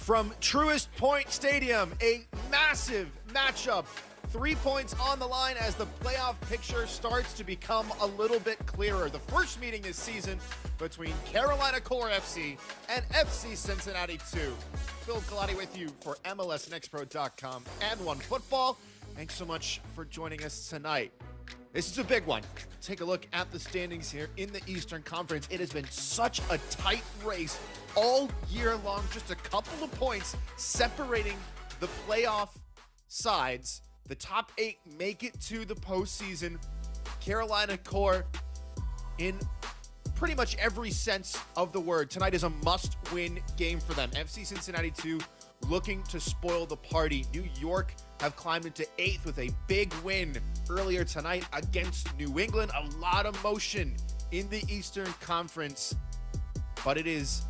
From Truist Point Stadium, a massive matchup. 3 points on the line as the playoff picture starts to become a little bit clearer. The first meeting this season between Carolina Core FC and FC Cincinnati 2. Phil Galati with you for MLSNextPro.com and OneFootball. Thanks so much for joining us tonight. This is a big one. Take a look at the standings here in the Eastern Conference. It has been such a tight race all year long. Just a couple of points separating the playoff sides. The top 8 make it to the postseason. Carolina Core, in pretty much every sense of the word, tonight is a must-win game for them. FC Cincinnati 2 looking to spoil the party. New York have climbed into 8th with a big win earlier tonight against New England. A lot of motion in the Eastern Conference, but it is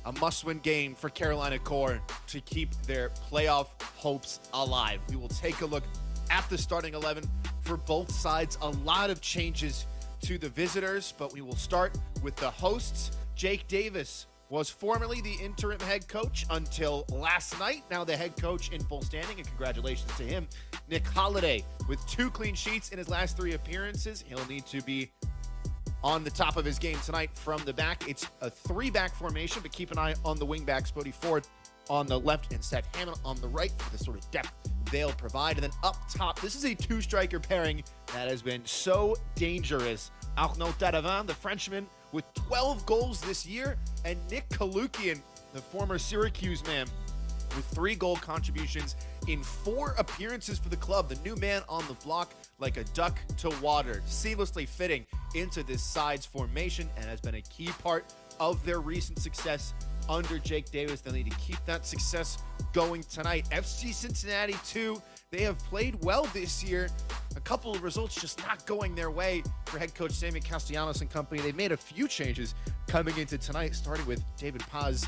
a must-win game for Carolina Core to keep their playoff hopes alive. We will take a look at the starting 11 for both sides. A lot of changes to the visitors, but we will start with the hosts. Jake Davis was formerly the interim head coach until last night. Now the head coach in full standing, and congratulations to him. Nick Holiday with 2 clean sheets in his last 3 appearances. He'll need to be on the top of his game tonight from the back. It's a 3-back formation, but keep an eye on the wing backs. Bodie Ford on the left and Seth Hammond on the right for the sort of depth they'll provide. And then up top, this is a 2-striker pairing that has been so dangerous. Arnaud Taravin, the Frenchman, with 12 goals this year, and Nick Kalukian, the former Syracuse man, with 3 goal contributions in 4 appearances for the club. The new man on the block, like a duck to water, seamlessly fitting into this side's formation and has been a key part of their recent success under Jake Davis. They'll need to keep that success going tonight. FC Cincinnati 2, they have played well this year. A couple of results just not going their way for head coach Sammy Castellanos and company. They've made a few changes coming into tonight, starting with David Paz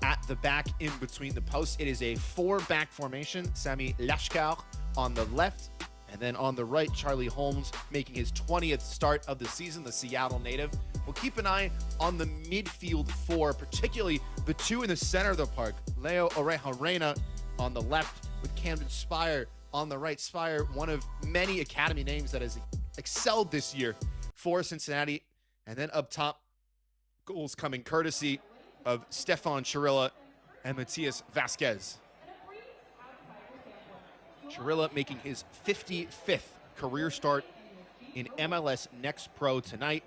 at the back in between the posts. It is a 4-back formation. Sami Lashkar on the left, and then on the right, Charlie Holmes making his 20th start of the season, the Seattle native. We'll keep an eye on the midfield 4, particularly the 2 in the center of the park. Leo Oreja Reina on the left with Camden Spire on the right. Spire, one of many academy names that has excelled this year for Cincinnati. And then up top, goals coming courtesy of Stefan Chirilla and Matias Vasquez. Chirilla making his 55th career start in MLS Next Pro tonight.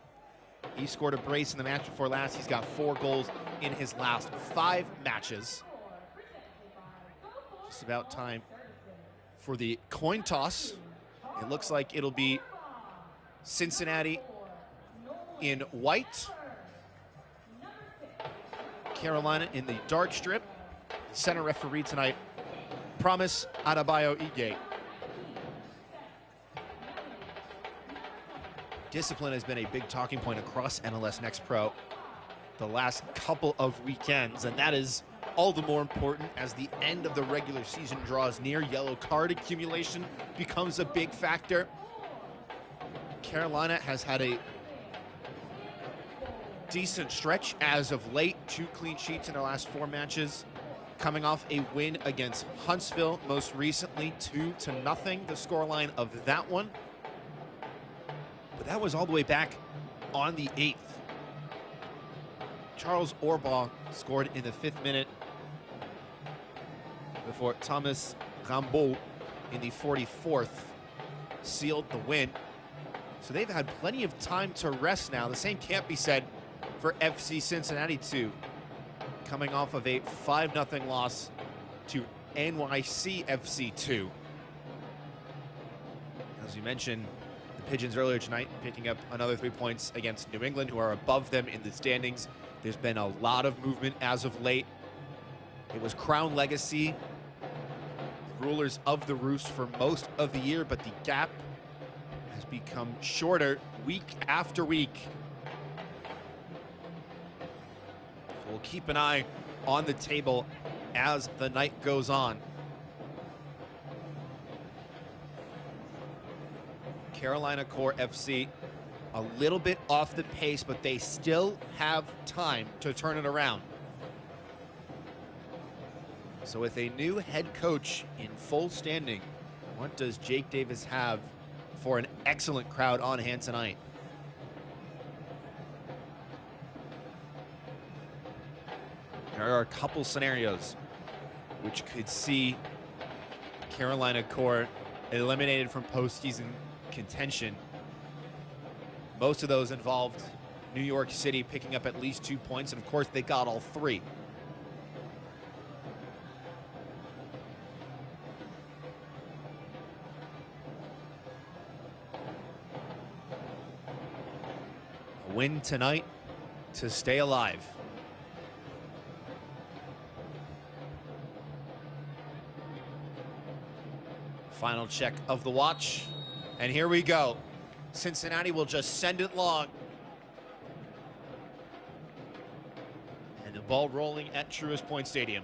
He scored a brace in the match before last. He's got 4 goals in his last 5 matches. Just about time for the coin toss. It looks like it'll be Cincinnati in white, Carolina in the dark strip. Center referee tonight, Promise Adebayo Ige. Discipline has been a big talking point across MLS Next Pro the last couple of weekends, and that is all the more important as the end of the regular season draws near. Yellow card accumulation becomes a big factor. Carolina has had a decent stretch as of late. 2 clean sheets in their last 4 matches, coming off a win against Huntsville most recently, 2-0, the scoreline of that one. But that was all the way back on the 8th. Charles Orbaugh scored in the 5th minute before Thomas Rambeau in the 44th sealed the win. So they've had plenty of time to rest now. The same can't be said for FC Cincinnati 2, coming off of a 5-0 loss to NYCFC 2. As you mentioned, the Pigeons earlier tonight picking up another 3 points against New England, who are above them in the standings. There's been a lot of movement as of late. It was Crown Legacy, rulers of the roost for most of the year, but the gap has become shorter week after week. We'll keep an eye on the table as the night goes on. Carolina Core FC a little bit off the pace, but they still have time to turn it around. So with a new head coach in full standing, what does Jake Davis have for an excellent crowd on hand tonight? There are a couple scenarios which could see Carolina Core eliminated from postseason contention. Most of those involved New York City picking up at least 2 points, and of course they got all 3. A win tonight to stay alive. Final check of the watch, and here we go. Cincinnati will just send it long. And the ball rolling at Truist Point Stadium.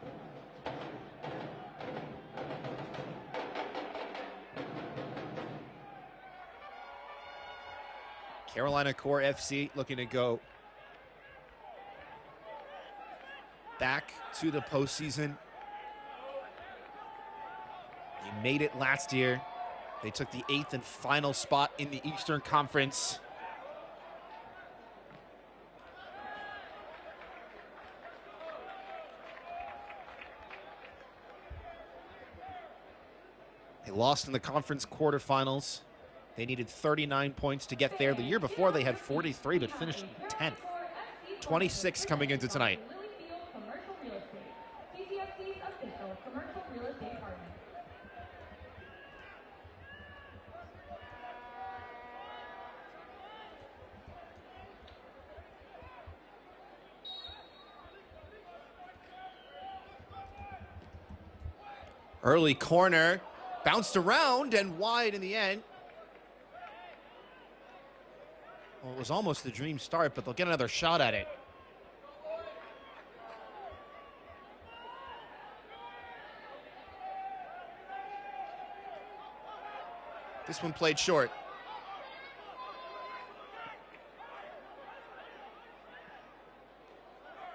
Carolina Core FC looking to go back to the postseason. They made it last year. They took the 8th and final spot in the Eastern Conference. They lost in the conference quarterfinals. They needed 39 points to get there. The year before they had 43 but finished 10th. 26 coming into tonight. Early corner, bounced around and wide in the end. Well, it was almost the dream start, but they'll get another shot at it. This one played short.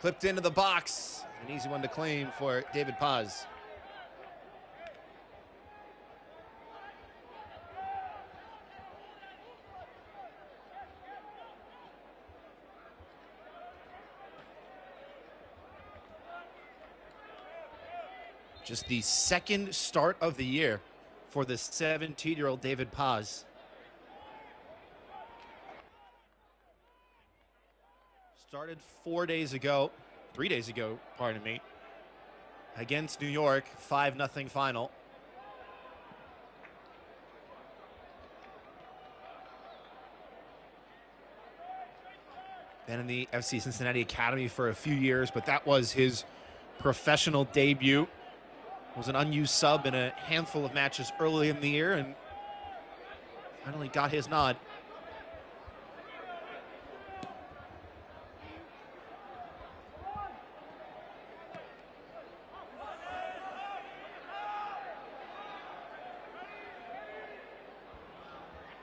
Clipped into the box. An easy one to claim for David Paz. Just the second start of the year for the 17-year-old David Paz. Started 3 days ago, pardon me, against New York, 5-0 final. Been in the FC Cincinnati Academy for a few years, but that was his professional debut. Was an unused sub in a handful of matches early in the year and finally got his nod.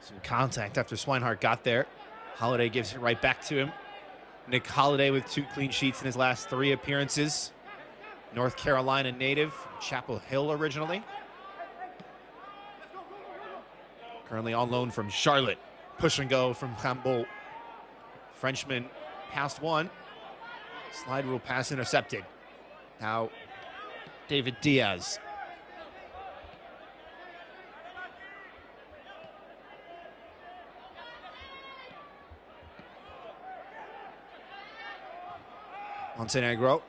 Some contact after Swinehart got there. Holiday gives it right back to him. Nick Holiday with 2 clean sheets in his last 3 appearances. North Carolina native, Chapel Hill originally. Currently on loan from Charlotte. Push and go from Cambo. Frenchman passed one. Slide rule pass intercepted. Now David Diaz. Montenegro.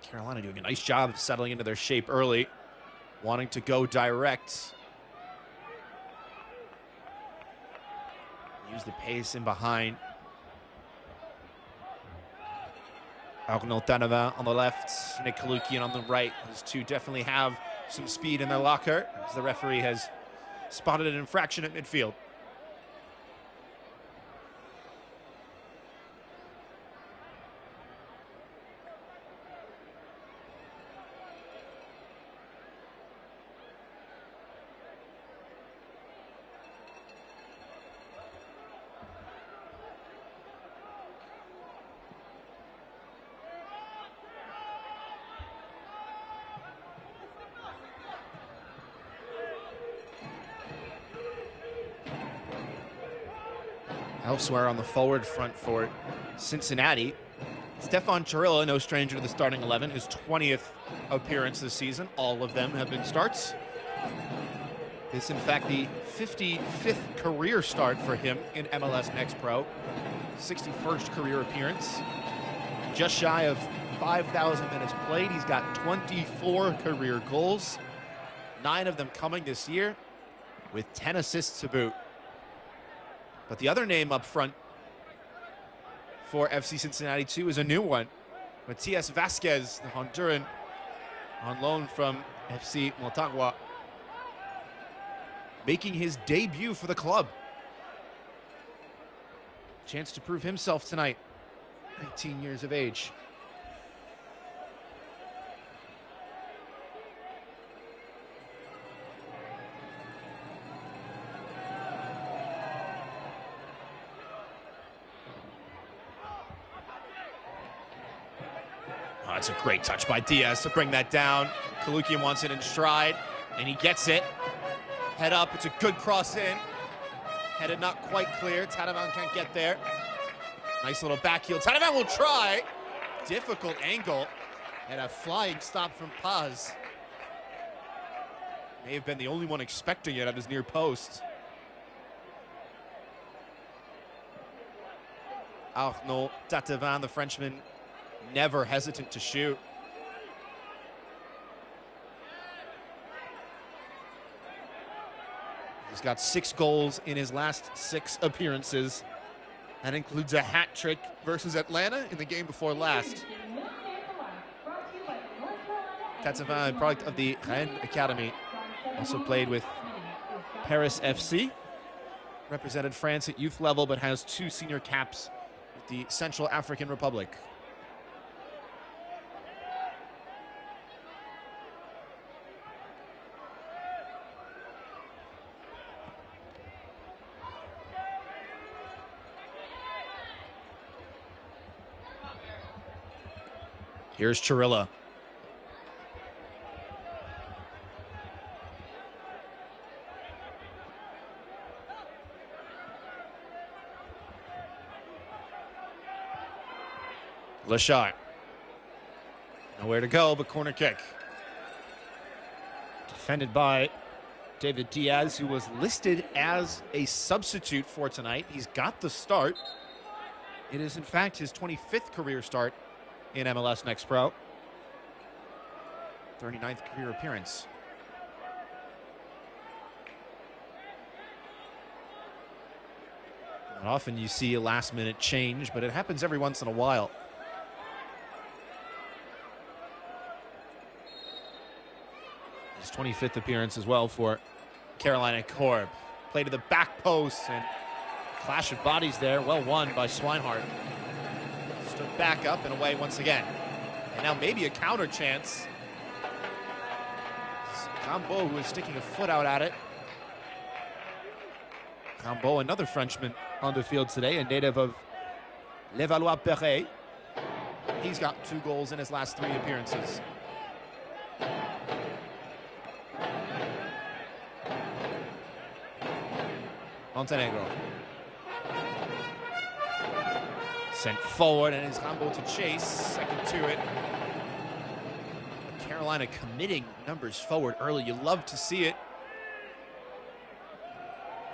Carolina doing a nice job of settling into their shape early, wanting to go direct. Use the pace in behind. Arnaud Tanava on the left, Nick Kalukian on the right. Those two definitely have some speed in their locker, as the referee has spotted an infraction at midfield. Elsewhere on the forward front for Cincinnati, Stefan Cirillo, no stranger to the starting 11, his 20th appearance this season. All of them have been starts. This, in fact, the 55th career start for him in MLS Next Pro. 61st career appearance. Just shy of 5,000 minutes played. He's got 24 career goals, 9 of them coming this year, with 10 assists to boot. But the other name up front for FC Cincinnati too is a new one. Matias Vasquez, the Honduran, on loan from FC Motagua, making his debut for the club. Chance to prove himself tonight, 19 years of age. Oh, it's a great touch by Diaz to bring that down. Kalukian wants it in stride, and he gets it. Head up, it's a good cross in. Headed not quite clear, Tadavan can't get there. Nice little back heel, Tadavan will try. Difficult angle, and a flying stop from Paz. May have been the only one expecting it at his near post. Arnaud Tatavan, the Frenchman, never hesitant to shoot. He's got 6 goals in his last 6 appearances. That includes a hat trick versus Atlanta in the game before last. Tatavan, product of the Rennes Academy, also played with Paris FC. Represented France at youth level, but has 2 senior caps with the Central African Republic. Here's Cirillo. Lashard. Nowhere to go but corner kick. Defended by David Diaz, who was listed as a substitute for tonight. He's got the start. It is, in fact, his 25th career start in MLS Next Pro. 39th career appearance. Not often you see a last-minute change, but it happens every once in a while. His 25th appearance as well for Carolina Corp. Play to the back post, and clash of bodies there. Well won by Swinehart. Stood back up and away once again. And now maybe a counter chance. Cambo, who is sticking a foot out at it. Cambo, another Frenchman on the field today, a native of Levallois-Perret. He's got 2 goals in his last 3 appearances. Montenegro. Sent forward, and it's Rambo to chase. Second to it. Carolina committing numbers forward early. You love to see it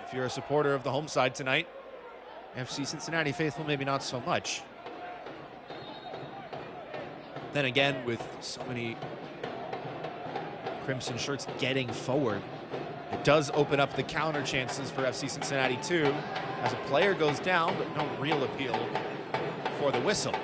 if you're a supporter of the home side tonight. FC Cincinnati faithful, maybe not so much. Then again, with so many crimson shirts getting forward, it does open up the counter chances for FC Cincinnati too, as a player goes down, but no real appeal for the whistle.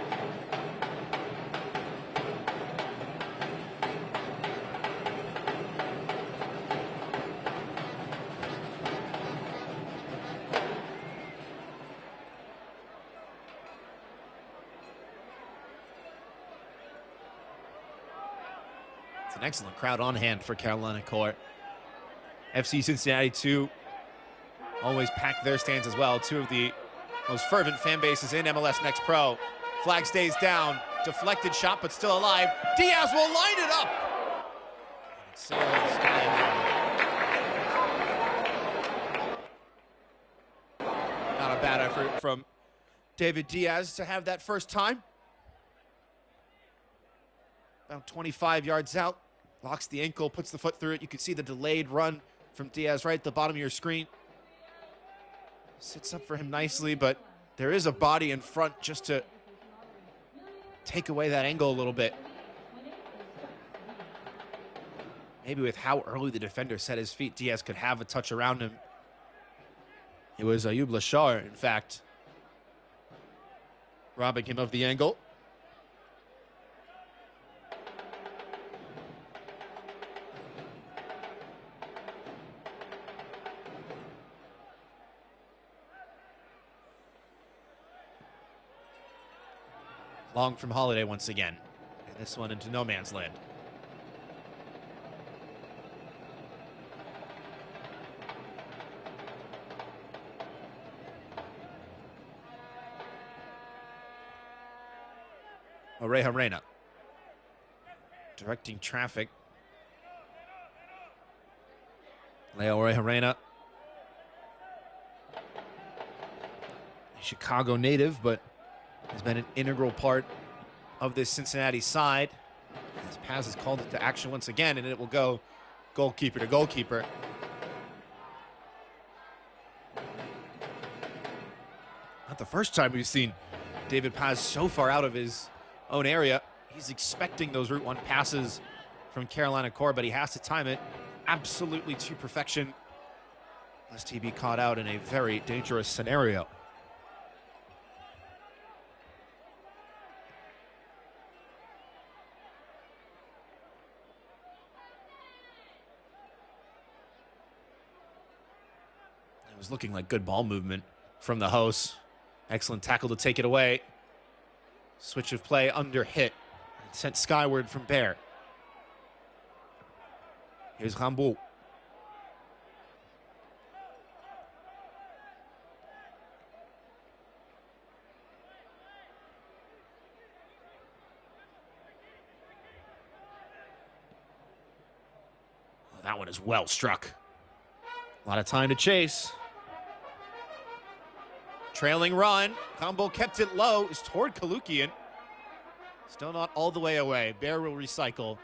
It's an excellent crowd on hand for Carolina Court. FC Cincinnati too always pack their stands as well. 2 of the most fervent fan bases in MLS Next Pro. Flag stays down. Deflected shot, but still alive. Diaz will line it up. It sails Not a bad effort from David Diaz to have that first time. About 25 yards out, locks the ankle, puts the foot through it. You can see the delayed run from Diaz right at the bottom of your screen. Sits up for him nicely, but there is a body in front just to take away that angle a little bit. Maybe with how early the defender set his feet, Diaz could have a touch around him. It was Ayub Lashar, in fact, robbing him of the angle. Long from Holiday once again. And this one into no man's land. Oreja Reina directing traffic. Leo Oreja Reina, a Chicago native, but has been an integral part of this Cincinnati side. As Paz has called it to action once again, and it will go goalkeeper to goalkeeper. Not the first time we've seen David Paz so far out of his own area. He's expecting those Route 1 passes from Carolina Core, but he has to time it absolutely to perfection, lest he be caught out in a very dangerous scenario. It was looking like good ball movement from the host. Excellent tackle to take it away. Switch of play under hit. Sent skyward from Bear. Here's Rambo. Oh, that one is well struck. A lot of time to chase. Trailing run. Combo kept it low. Is toward Kalukian. Still not all the way away. Bear will recycle.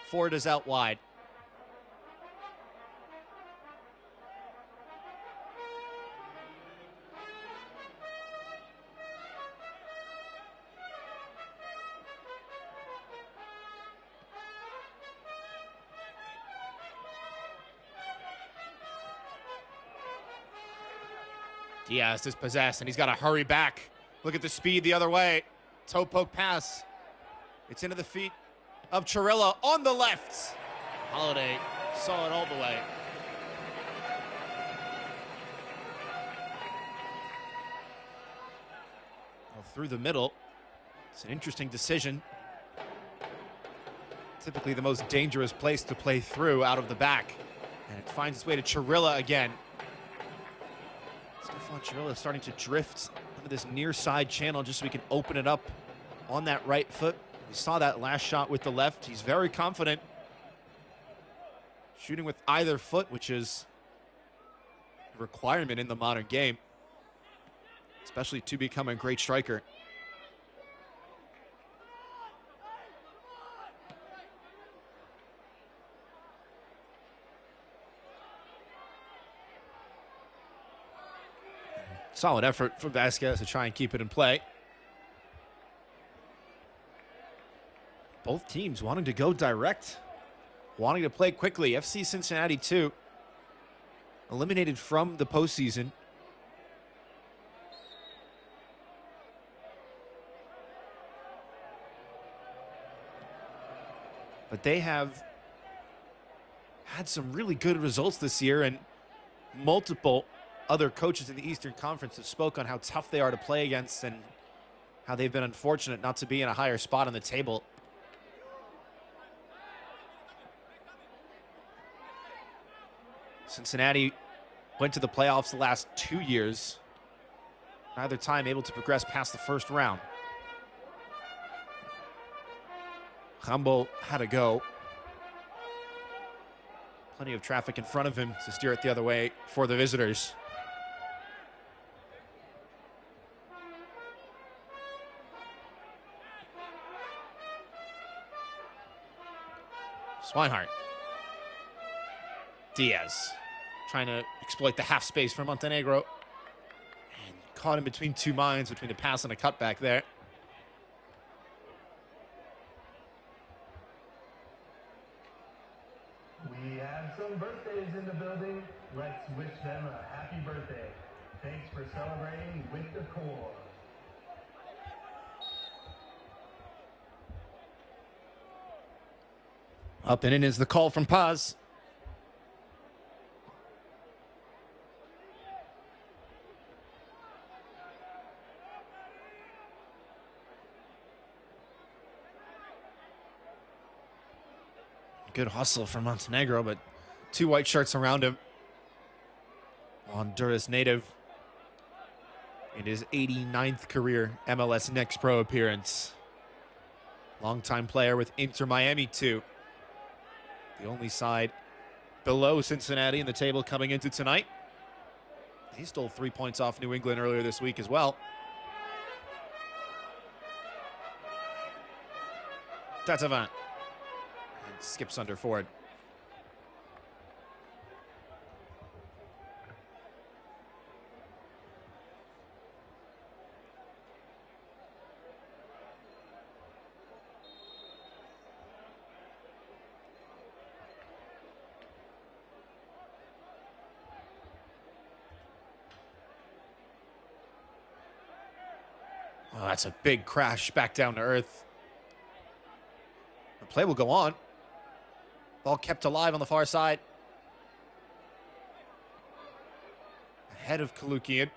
Ford is out wide. Diaz dispossessed, and he's got to hurry back. Look at the speed the other way. Toe poke pass. It's into the feet of Chirilla on the left. Holiday saw it all the way. Well, through the middle. It's an interesting decision. Typically the most dangerous place to play through out of the back. And it finds its way to Chirilla again. Stefan Chirilla starting to drift into this near side channel just so we can open it up on that right foot. We saw that last shot with the left. He's very confident. Shooting with either foot, which is a requirement in the modern game, especially to become a great striker. Solid effort from Vasquez to try and keep it in play. Both teams wanting to go direct, wanting to play quickly. FC Cincinnati, too, eliminated from the postseason. But they have had some really good results this year, and multiple other coaches in the Eastern Conference have spoke on how tough they are to play against and how they've been unfortunate not to be in a higher spot on the table. Cincinnati went to the playoffs the last 2 years, neither time able to progress past the first round. Rambo had to go. Plenty of traffic in front of him to steer it the other way for the visitors. Swinehart. Diaz trying to exploit the half space for Montenegro. And caught in between two minds, between a pass and a cutback there. We have some birthdays in the building. Let's wish them a happy birthday. Thanks for celebrating with the core. Up and in is the call from Paz. Good hustle from Montenegro, but two white shirts around him. Honduras native in his 89th career MLS Next Pro appearance. Longtime player with Inter Miami too. The only side below Cincinnati in the table coming into tonight. He stole 3 points off New England earlier this week as well. Tatavant. Skips under Ford. Oh, that's a big crash back down to earth. The play will go on. Ball kept alive on the far side. Ahead of Kalukian.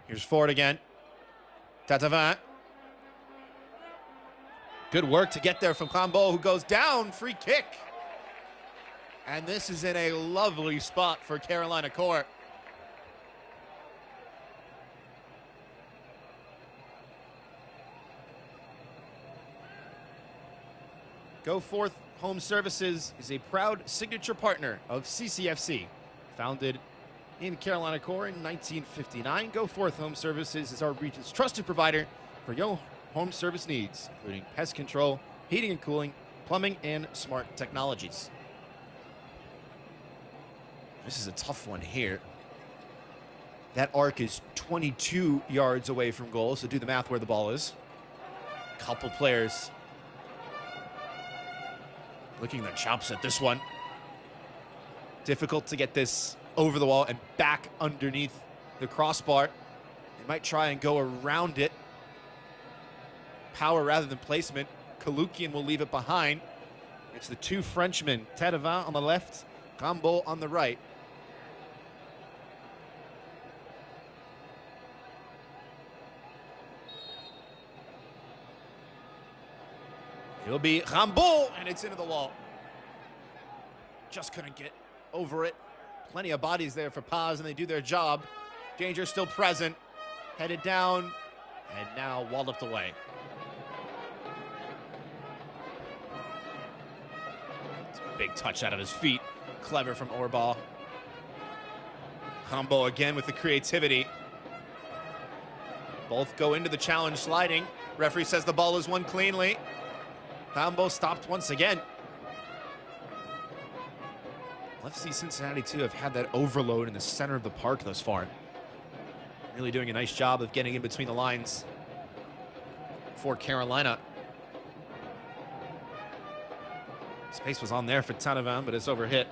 Here's Ford again. Tatavant. Good work to get there from Cambo, who goes down. Free kick. And this is in a lovely spot for Carolina Core. Go Forth Home Services is a proud signature partner of CCFC. Founded in Carolina Core in 1959, Go Forth Home Services is our region's trusted provider for your home service needs, including pest control, heating and cooling, plumbing, and smart technologies. This is a tough one here. That arc is 22 yards away from goal, so do the math where the ball is. Couple players licking their chops at this one. Difficult to get this over the wall and back underneath the crossbar. They might try and go around it. Power rather than placement. Kalukian will leave it behind. It's the two Frenchmen, Tatavant on the left, Cambo on the right. It'll be Rambo, and it's into the wall. Just couldn't get over it. Plenty of bodies there for Paz, and they do their job. Danger still present. Headed down, and now walloped away. It's a big touch out of his feet. Clever from Orbal. Rambo again with the creativity. Both go into the challenge sliding. Referee says the ball is won cleanly. Cambo stopped once again. Let's see Cincinnati, too, have had that overload in the center of the park thus far. Really doing a nice job of getting in between the lines for Carolina. Space was on there for Tatavant, but it's overhit.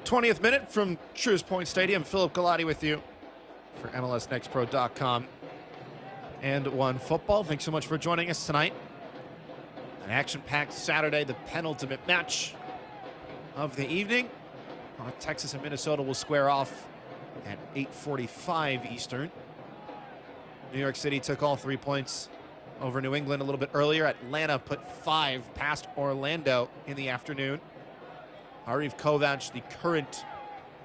'20th minute from Truist Point Stadium. Philip Galati with you for MLSNextPro.com and One Football. Thanks so much for joining us tonight. An action-packed Saturday, the penultimate match of the evening. Texas and Minnesota will square off at 8:45 Eastern. New York City took all 3 points over New England a little bit earlier. Atlanta put 5 past Orlando in the afternoon. Arif Kovac, the current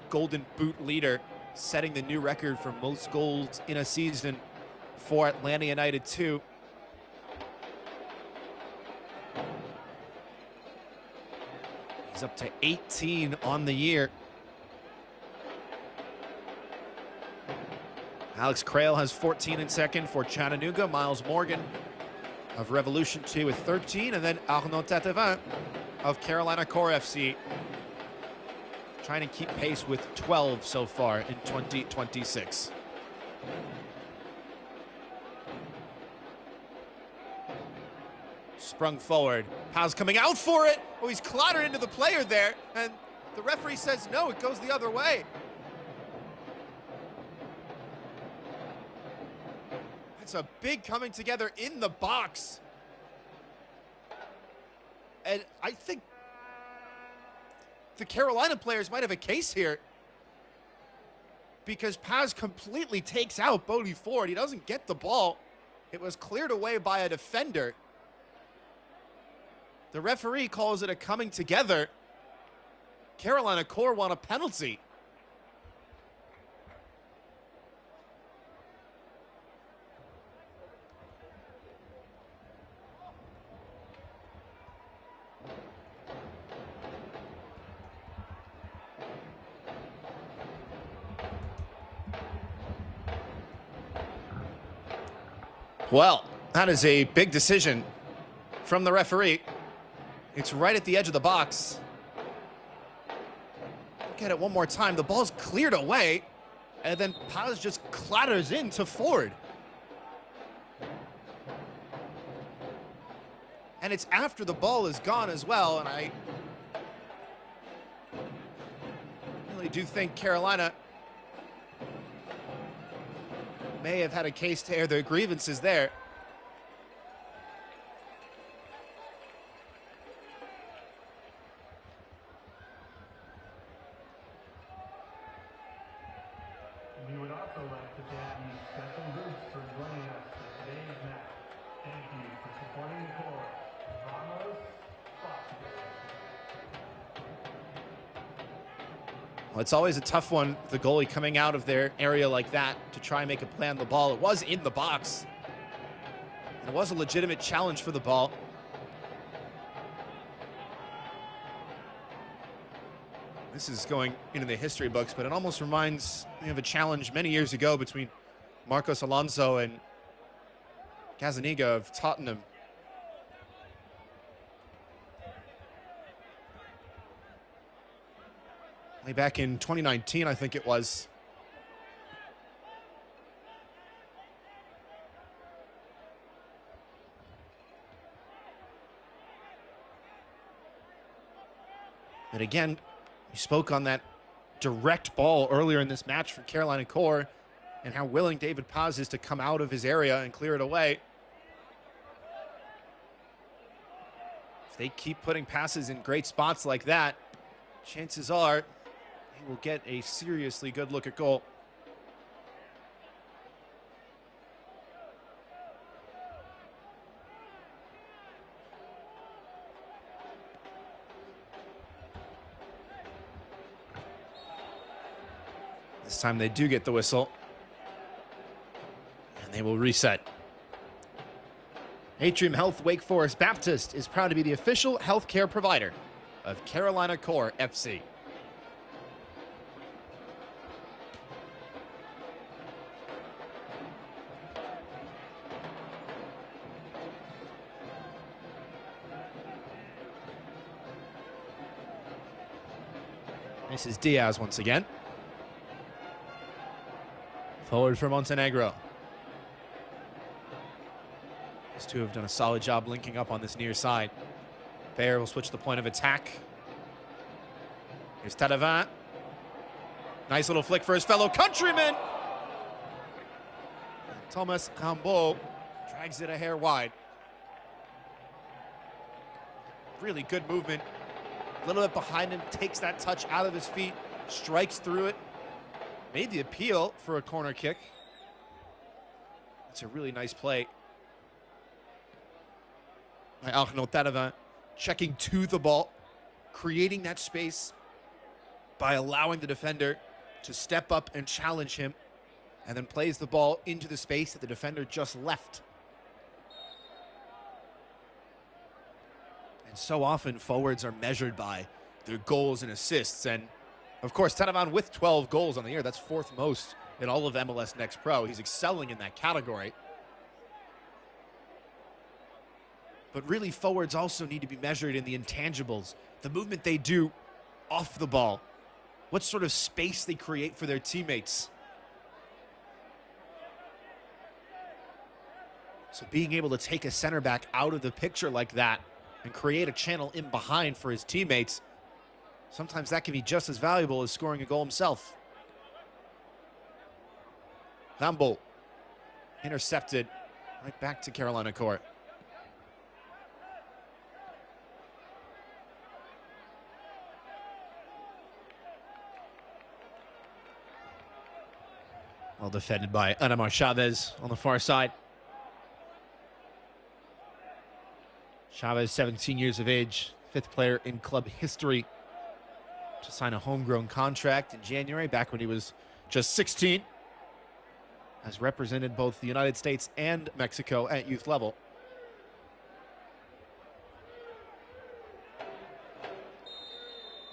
Golden Boot leader, setting the new record for most goals in a season for Atlanta United 2. He's up to 18 on the year. Alex Crail has 14 in second for Chattanooga. Miles Morgan of Revolution 2 with 13. And then Arnaud Tatevin of Carolina Core FC, trying to keep pace with 12 so far in 2026. Sprung forward. Paz coming out for it. Oh, he's clattered into the player there. And the referee says no, it goes the other way. It's a big coming together in the box. And I think the Carolina players might have a case here, because Paz completely takes out Bodie Ford. He doesn't get the ball. It was cleared away by a defender. The referee calls it a coming together. Carolina Core want a penalty. Well, that is a big decision from the referee. It's right at the edge of the box. Look at it one more time. The ball's cleared away, and then Paz just clatters into Ford. And it's after the ball is gone as well, and I really do think Carolina may have had a case to air their grievances there. We would also like to thank the Special Groups for joining us for today's match. Thank you for supporting the core. Vamos, Foster. Well, it's always a tough one, the goalie coming out of their area like that to try and make a play on the ball. It was in the box. It was a legitimate challenge for the ball. This is going into the history books, but it almost reminds me of a challenge many years ago between Marcos Alonso and Gazzaniga of Tottenham. Way back in 2019, I think it was. But again, we spoke on that direct ball earlier in this match from Carolina Core and how willing David Paz is to come out of his area and clear it away. If they keep putting passes in great spots like that, chances are they will get a seriously good look at goal. This time they do get the whistle, and they will reset. Atrium Health Wake Forest Baptist is proud to be the official healthcare provider of Carolina Core FC. This is Diaz once again. Forward for Montenegro. These two have done a solid job linking up on this near side. Bayer will switch the point of attack. Here's Tadevin. Nice little flick for his fellow countryman. Thomas Rambeau drags it a hair wide. Really good movement. A little bit behind him, takes that touch out of his feet. strikes through it, made the appeal for a corner kick. It's a really nice play by Arnaud Taravin, checking to the ball, creating that space by allowing the defender to step up and challenge him, and then plays the ball into the space that the defender just left. And so often forwards are measured by their goals and assists, and of course Taravin with 12 goals on the year, that's fourth most in all of MLS Next Pro. He's excelling in that category. But really, forwards also need to be measured in the intangibles, the movement they do off the ball, what sort of space they create for their teammates. So being able to take a center back out of the picture like that and create a channel in behind for his teammates, sometimes that can be just as valuable as scoring a goal himself. Lambeau intercepted right back to Carolina court. Well defended by Anamar Chavez on the far side. Chavez, 17 years of age, fifth player in club history to sign a homegrown contract in January, back when he was just 16. Has represented both the United States and Mexico at youth level.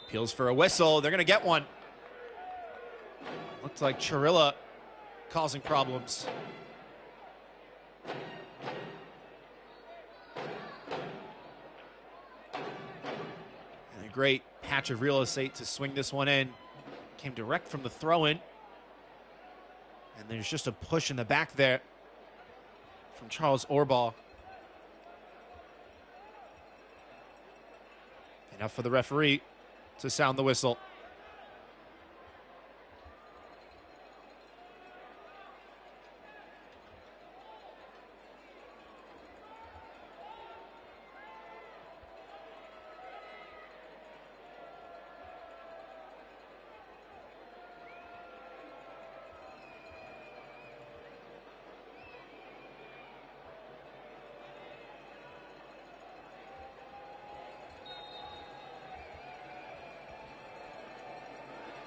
Appeals for a whistle. They're going to get one. Looks like Chirilla causing problems. And a great patch of real estate to swing this one in. Came direct from the throw-in. And there's just a push in the back there from Charles Orbaugh. Enough for the referee to sound the whistle.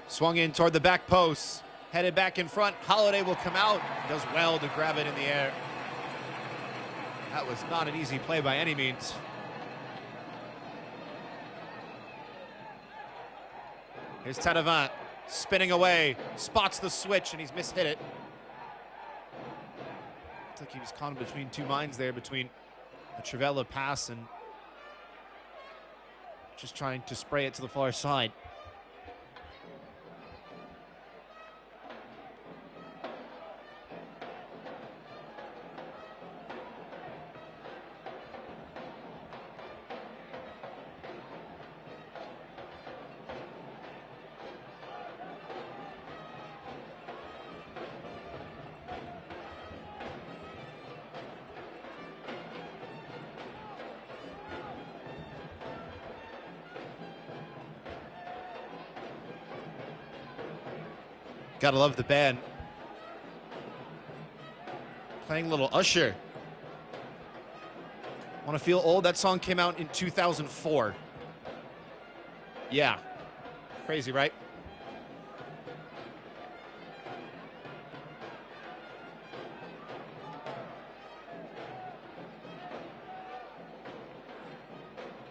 Swung in toward the back post, headed back in front. Holiday will come out, does well to grab it in the air. That was not an easy play by any means. Here's Taravin, spinning away, spots the switch, and he's mishit it. Looks like he was caught between two minds there, between a Trivela pass and just trying to spray it to the far side. Gotta love the band. Playing a little Usher. Wanna feel old? That song came out in 2004. Yeah. Crazy, right?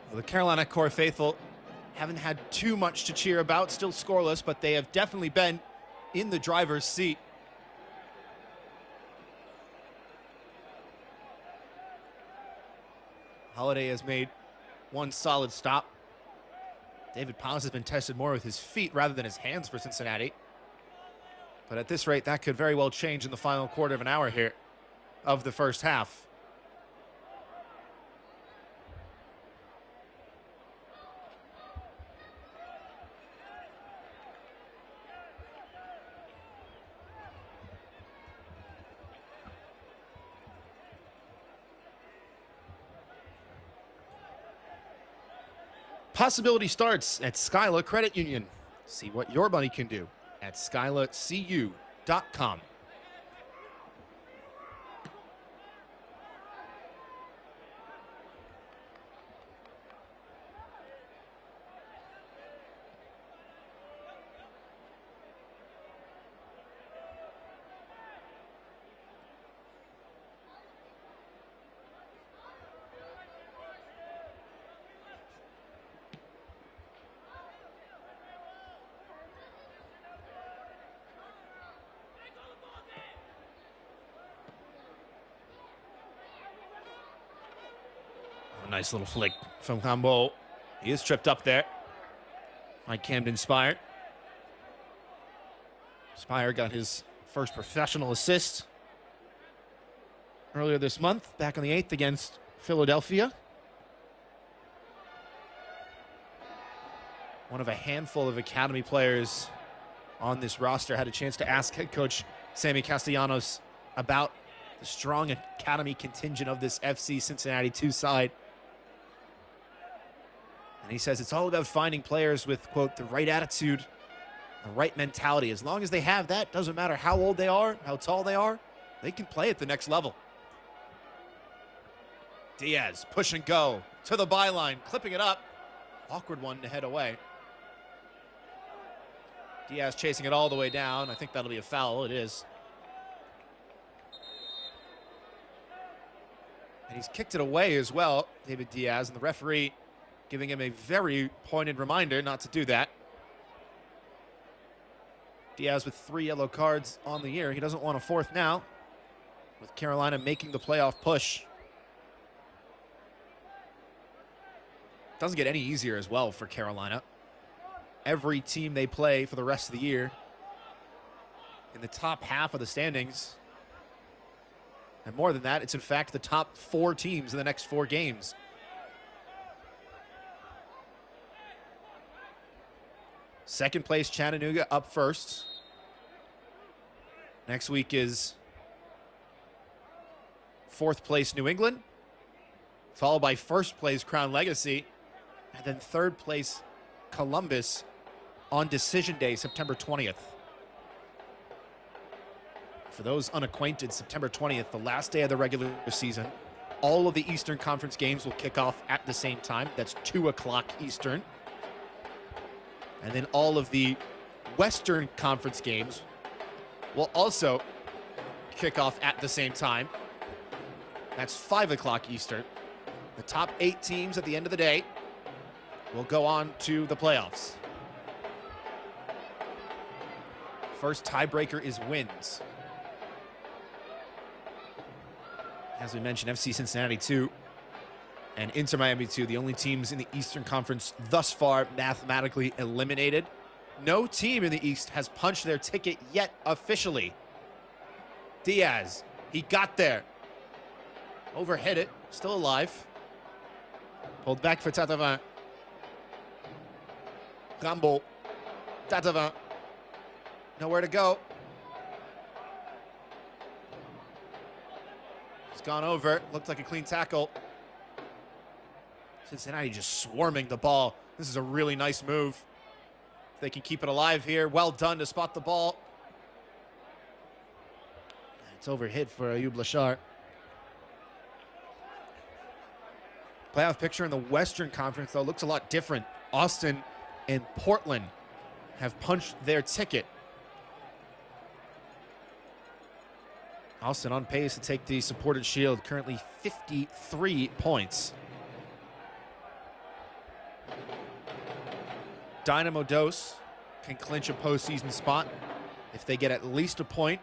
Well, the Carolina core faithful haven't had too much to cheer about, still scoreless, but they have definitely been in the driver's seat. Holiday has made one solid stop. David Paz has been tested more with his feet rather than his hands for Cincinnati. But at this rate, that could very well change in the final quarter of an hour here of the first half. Possibility starts at Skyla Credit Union. See what your money can do at SkylaCU.com. Nice little flick from Cambo. He is tripped up there by Camden Spire. Spire got his first professional assist earlier this month, back on the 8th against Philadelphia. One of a handful of academy players on this roster. Had a chance to ask head coach Sammy Castellanos about the strong academy contingent of this FC Cincinnati 2 side. And he says it's all about finding players with, quote, the right attitude, the right mentality. As long as they have that, doesn't matter how old they are, how tall they are, they can play at the next level. Diaz, push and go to the byline, clipping it up. Awkward one to head away. Diaz chasing it all the way down. I think that'll be a foul. It is. And he's kicked it away as well, David Diaz, and the referee giving him a very pointed reminder not to do that. Diaz with 3 yellow cards on the year. He doesn't want a 4th now, with Carolina making the playoff push. Doesn't get any easier as well for Carolina. Every team they play for the rest of the year in the top half of the standings. And more than that, it's in fact the top 4 teams in the next 4 games. Second place Chattanooga up first. Next week is 4th place New England, followed by 1st place Crown Legacy, and then 3rd place Columbus on Decision Day, September 20th. For those unacquainted, September 20th, the last day of the regular season. All of the Eastern Conference games will kick off at the same time. That's 2 o'clock Eastern. And then all of the Western Conference games will also kick off at the same time. That's 5 o'clock Eastern. The top 8 teams at the end of the day will go on to the playoffs. First tiebreaker is wins. As we mentioned, FC Cincinnati 2 and Inter Miami 2, the only teams in the Eastern Conference thus far mathematically eliminated. No team in the East has punched their ticket yet officially. Diaz, he got there. Overhit it, still alive. Pulled back for Tatavin. Gambo, Tatavin. Nowhere to go. It's gone over, looked like a clean tackle. Cincinnati just swarming the ball. This is a really nice move. If they can keep it alive here, well done to spot the ball. It's overhit for Ayub Lashar. Playoff picture in the Western Conference, though, looks a lot different. Austin and Portland have punched their ticket. Austin on pace to take the Supported Shield, currently 53 points. Dynamo Dos can clinch a postseason spot if they get at least a point,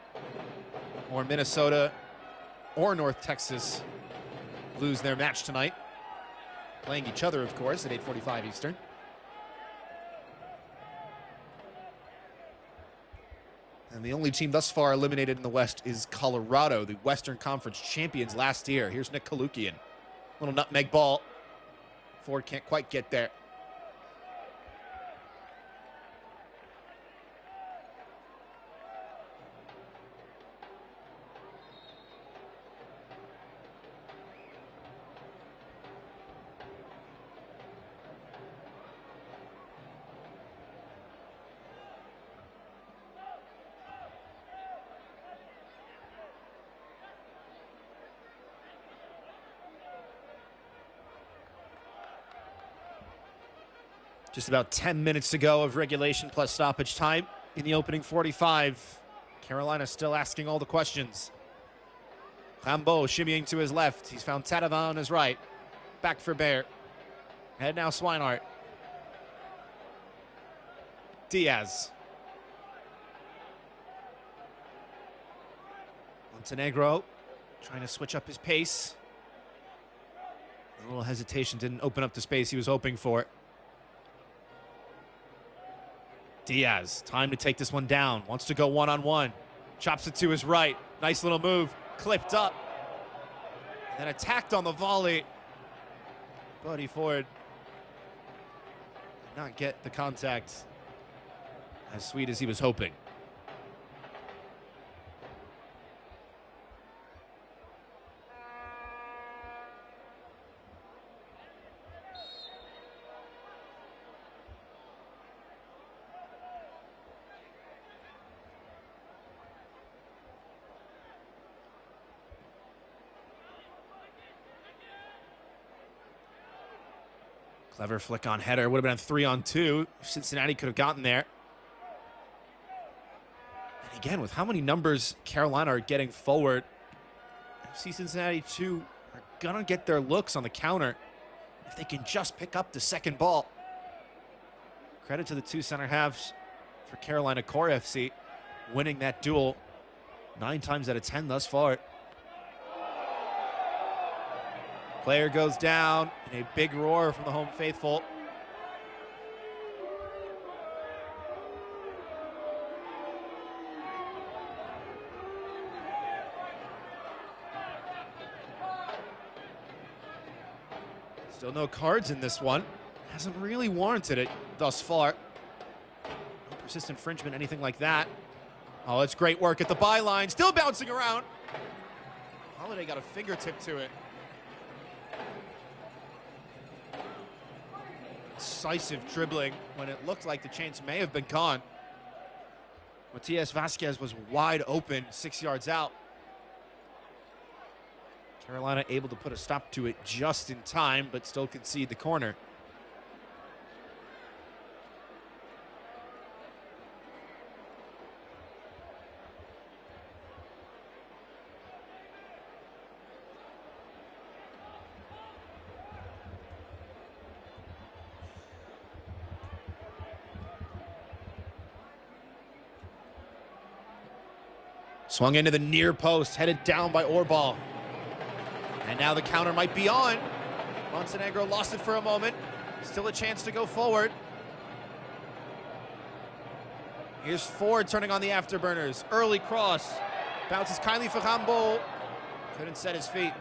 or Minnesota or North Texas lose their match tonight. Playing each other, of course, at 8:45 Eastern. And the only team thus far eliminated in the West is Colorado, the Western Conference champions last year. Here's Nick Kalukian. Little nutmeg ball. Ford can't quite get there. Just about 10 minutes to go of regulation plus stoppage time in the opening 45. Carolina still asking all the questions. Rambo shimmying to his left. He's found Tadava on his right. Back for Bear. And now Swinehart. Diaz. Montenegro trying to switch up his pace. A little hesitation, didn't open up the space he was hoping for. Diaz, time to take this one down. Wants to go one-on-one. Chops it to his right. Nice little move. Clipped up. And attacked on the volley. Buddy Ford did not get the contact as sweet as he was hoping. Clever flick on header. Would have been a 3-on-2. Cincinnati could have gotten there. And again, with how many numbers Carolina are getting forward, FC Cincinnati too are gonna get their looks on the counter if they can just pick up the second ball. Credit to the two center halves for Carolina Core FC, winning that duel 9 times out of 10 thus far. Player goes down in a big roar from the home faithful. Still no cards in this one. Hasn't really warranted it thus far. No persistent infringement, anything like that. Oh, it's great work at the byline. Still bouncing around. Holiday got a fingertip to it. Decisive dribbling when it looked like the chance may have been gone. Matias Vasquez was wide open 6 yards out. Carolina able to put a stop to it just in time, but still concede the corner. Swung into the near post, headed down by Orbal. And now the counter might be on. Montenegro lost it for a moment. Still a chance to go forward. Here's Ford turning on the afterburners. Early cross. Bounces kindly for Rambo. Couldn't set his feet.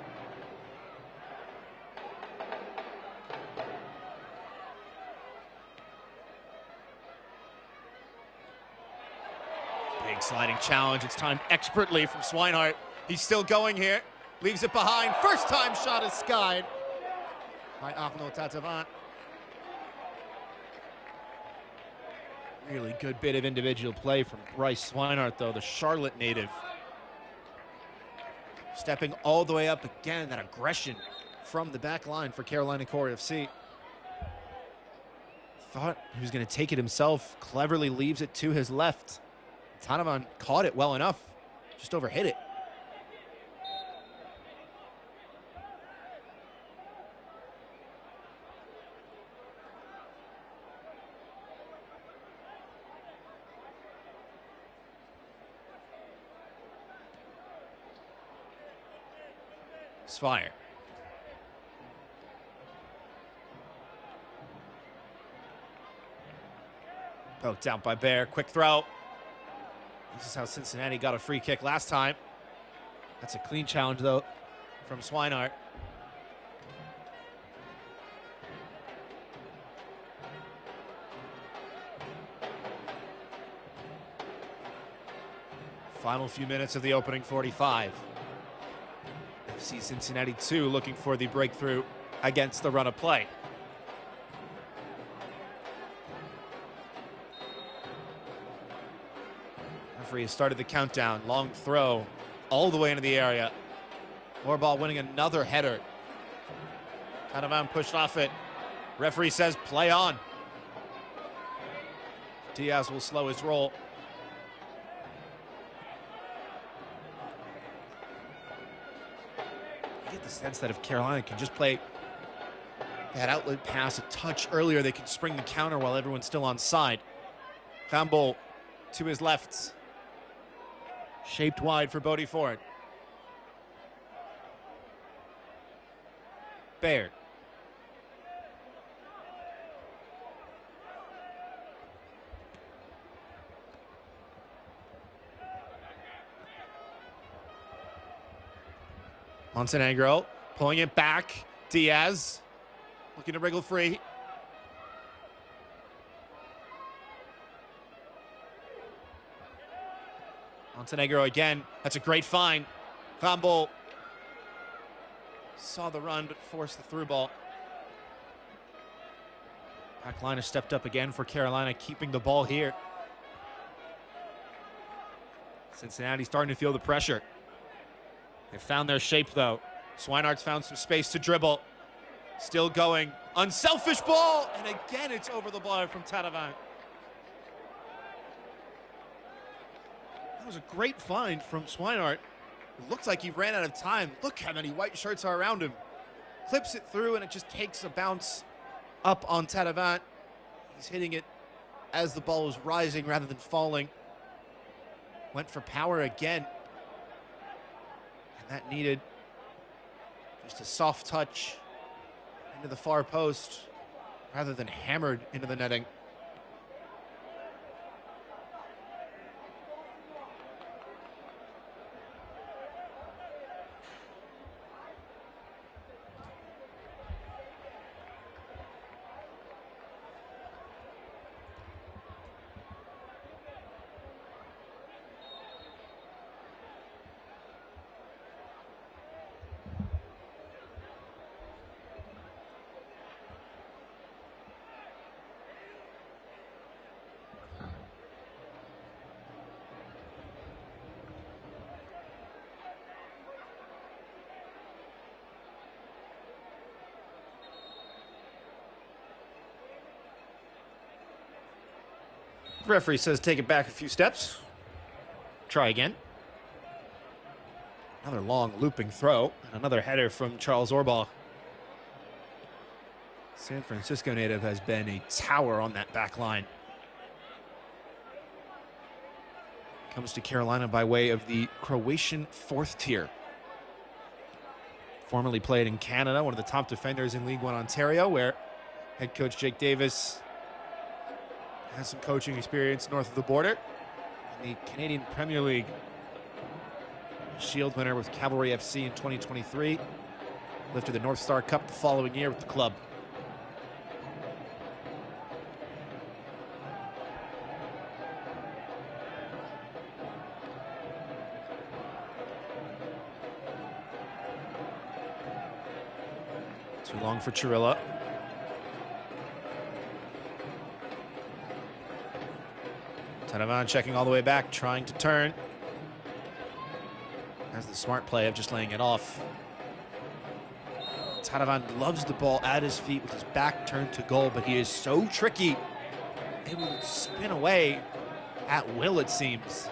Big sliding challenge. It's timed expertly from Swinehart. He's still going here. Leaves it behind. First time shot is skied by Arnaud Tatavant. Really good bit of individual play from Bryce Swinehart, though, the Charlotte native. Stepping all the way up again, that aggression from the back line for Carolina Core FC. Thought he was going to take it himself. Cleverly leaves it to his left. Tatavant caught it well enough. Just overhit it. Fire. Poked out by Bear. Quick throw. This is how Cincinnati got a free kick last time. That's a clean challenge, though, from Swinehart. Final few minutes of the opening 45. FC Cincinnati 2 looking for the breakthrough against the run of play. Referee has started the countdown. Long throw all the way into the area. Orbal winning another header. Tatavant pushed off it. Referee says play on. Diaz will slow his roll. I get the sense that if Carolina can just play that outlet pass a touch earlier, they can spring the counter while everyone's still on side. Campbell to his left. Shaped wide for Bodie Ford. Baird. Montenegro pulling it back. Diaz looking to wriggle free. Montenegro again. That's a great find. Campbell saw the run but forced the through ball. Back line has stepped up again for Carolina, keeping the ball here. Cincinnati starting to feel the pressure. They found their shape though. Swinehart's found some space to dribble. Still going. Unselfish ball! And again it's over the bar from Taravant. That was a great find from Swinehart. It looks like he ran out of time. Look how many white shirts are around him. Clips it through and it just takes a bounce up on Taravant. He's hitting it as the ball was rising rather than falling. Went for power again. And that needed just a soft touch into the far post rather than hammered into the netting. The referee says take it back a few steps. Try again. Another long looping throw and another header from Charles Orbach. San Francisco native has been a tower on that back line. Comes to Carolina by way of the Croatian fourth tier. Formerly played in Canada, one of the top defenders in League One Ontario, where head coach Jake Davis has some coaching experience north of the border. In the Canadian Premier League, Shield winner with Cavalry FC in 2023. Lifted the North Star Cup the following year with the club. Too long for Chirilla. Taravant checking all the way back, trying to turn. Has the smart play of just laying it off. Taravant loves the ball at his feet with his back turned to goal, but he is so tricky. Able to spin away at will, it seems.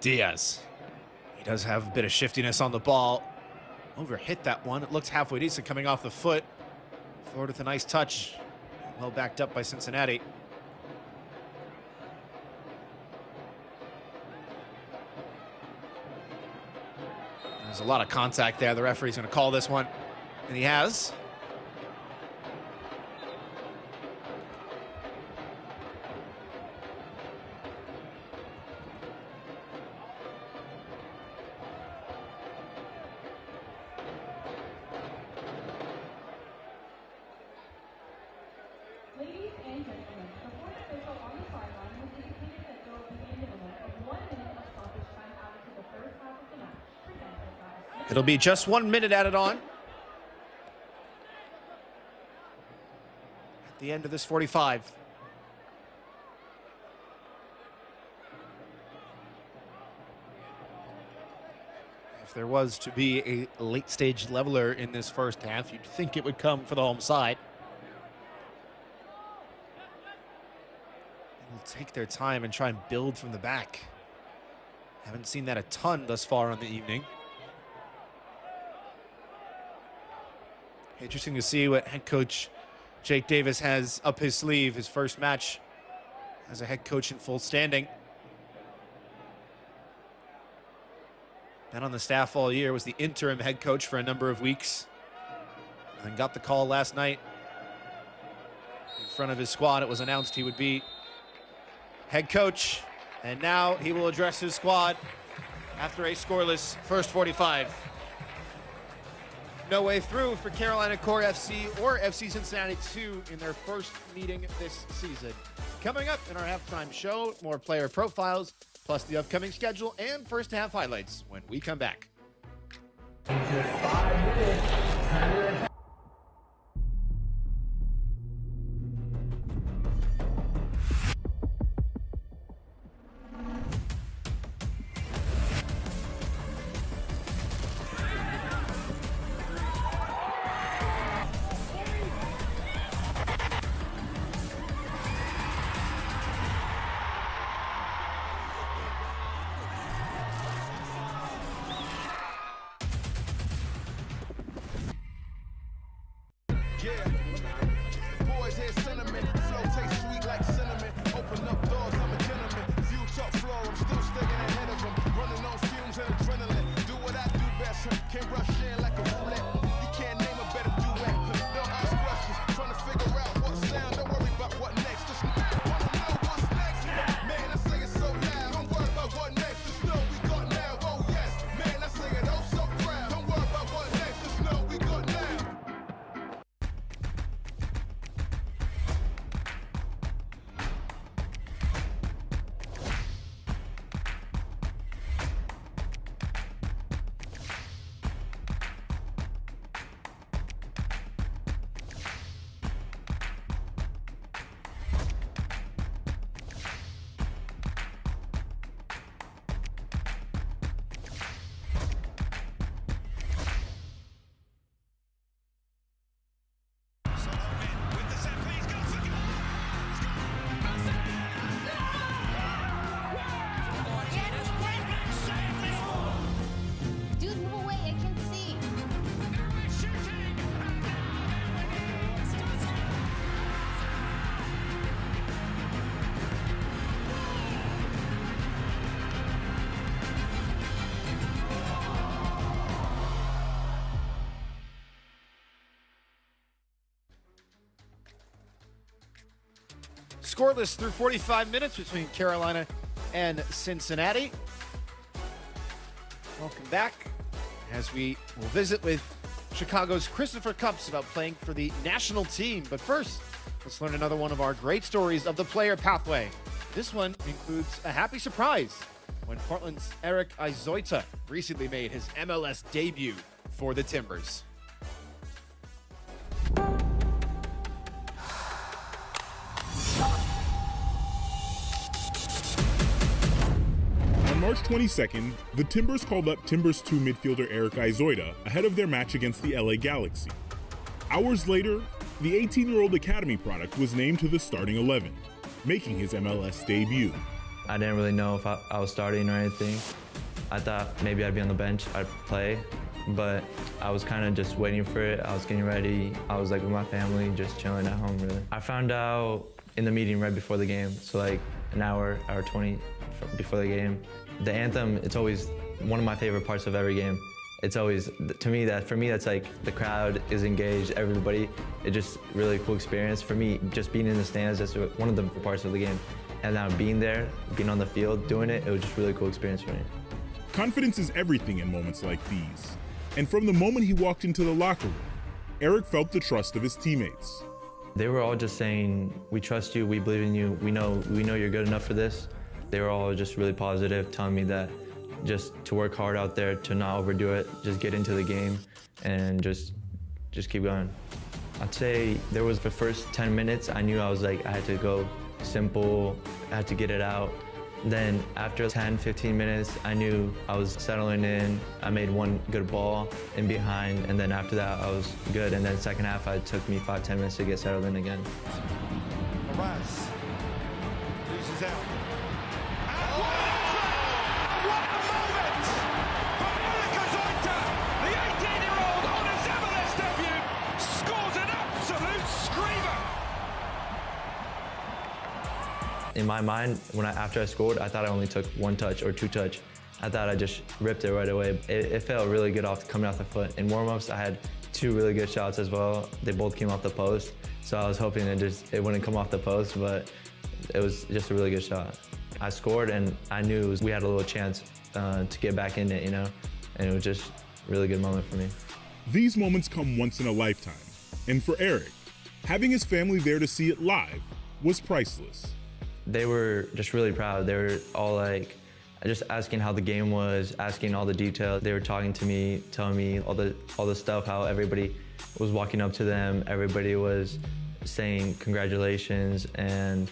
Diaz. He does have a bit of shiftiness on the ball. Overhit that one. It looks halfway decent coming off the foot. Forward with a nice touch. Well backed up by Cincinnati. There's a lot of contact there. The referee's going to call this one, and he has. Ladies and gentlemen, the fourth official on the sideline has indicated that there will be a minimum of 1 minute of stoppage time added to the first half of the match. Presented by It'll be just 1 minute added on at the end of this 45. If there was to be a late stage leveler in this first half, you'd think it would come for the home side. They'll take their time and try and build from the back. Haven't seen that a ton thus far on the evening. Interesting to see what head coach Jake Davis has up his sleeve, his first match as a head coach in full standing. Been on the staff all year, was the interim head coach for a number of weeks, and got the call last night. In front of his squad, it was announced he would be head coach, and now he will address his squad after a scoreless first 45. No way through for Carolina Core FC or FC Cincinnati 2 in their first meeting this season. Coming up in our halftime show, more player profiles, plus the upcoming schedule and first half highlights when we come back. Just 5 minutes. Yeah, boys hear sentiment, flow tastes sweet like cinnamon. Open up doors, I'm a gentleman. View top floor, I'm still staying ahead of them. Running on fumes and adrenaline. Do what I do best, can't rush in like a roulette. You can't name a better duet. Don't ask questions, trying to figure out what sound. Don't worry about what next, just wanna know what's next. Man, I say it so loud, don't worry about what next. Just know we got now, oh yes. Man, I say it oh so proud. Don't worry about what next, just know we got now. Dude, move away, I can't see. Scoreless through 45 minutes between Carolina and Cincinnati. Welcome back as we will visit with Chicago's Christopher Cups about playing for the national team. But first, let's learn another one of our great stories of the player pathway. This one includes a happy surprise when Portland's Eric Izoita recently made his MLS debut for the Timbers. On March 22nd, the Timbers called up Timbers 2 midfielder Eric Izoita ahead of their match against the LA Galaxy. Hours later, the 18-year-old academy product was named to the starting 11, making his MLS debut. I didn't really know if I was starting or anything. I thought maybe I'd be on the bench, I'd play, but I was kind of just waiting for it. I was getting ready. I was like with my family, just chilling at home, really. I found out in the meeting right before the game, so like an hour 20 before the game. The anthem, it's always one of my favorite parts of every game. it's always, to me, for me, that's like the crowd is engaged, everybody. It's just really cool experience. For me, just being in the stands, that's one of the parts of the game. And now being there, being on the field, doing it, it was just a really cool experience for me. Confidence is everything in moments like these. And from the moment he walked into the locker room, Eric felt the trust of his teammates. They were all just saying, we trust you, we believe in you, we know you're good enough for this. They were all just really positive, telling me that just to work hard out there, to not overdo it, just get into the game and just keep going. I'd say there was the first 10 minutes, I knew I had to go simple, I had to get it out. Then after 10, 15 minutes, I knew I was settling in. I made one good ball in behind, and then after that, I was good. And then second half, it took me 5, 10 minutes to get settled in again. Arise. Reaches out. What a moment for Eric Azoita! The 18-year-old on his MLS debut scores an absolute screamer! In my mind, after I scored, I thought I only took 1 touch or 2 touch. I thought I just ripped it right away. It felt really good coming off the foot. In warm-ups, I had 2 really good shots as well. They both came off the post, so I was hoping it wouldn't come off the post, but it was just a really good shot. I scored, and I knew we had a little chance to get back in it, and it was just a really good moment for me. These moments come once in a lifetime, and for Eric, having his family there to see it live was priceless. They were just really proud. They were all like, just asking how the game was, asking all the details. They were talking to me, telling me all the stuff, how everybody was walking up to them. Everybody was saying congratulations, and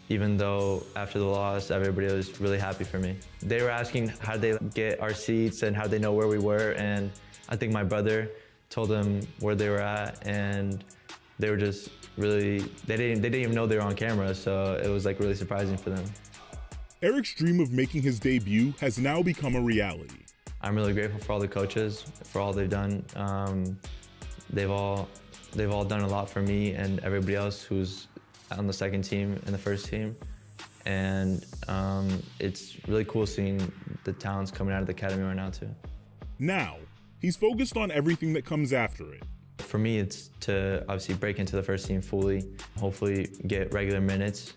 even though after the loss, everybody was really happy for me. They were asking how they get our seats and how they know where we were, and I think my brother told them where they were at, and they were just really, they didn't even know they were on camera, so it was like really surprising for them. Eric's dream of making his debut has now become a reality. I'm really grateful for all the coaches, for all they've done. They've all done a lot for me and everybody else who's on the second team and the first team. And it's really cool seeing the talents coming out of the academy right now too. Now, he's focused on everything that comes after it. For me, it's to obviously break into the first team fully, hopefully get regular minutes.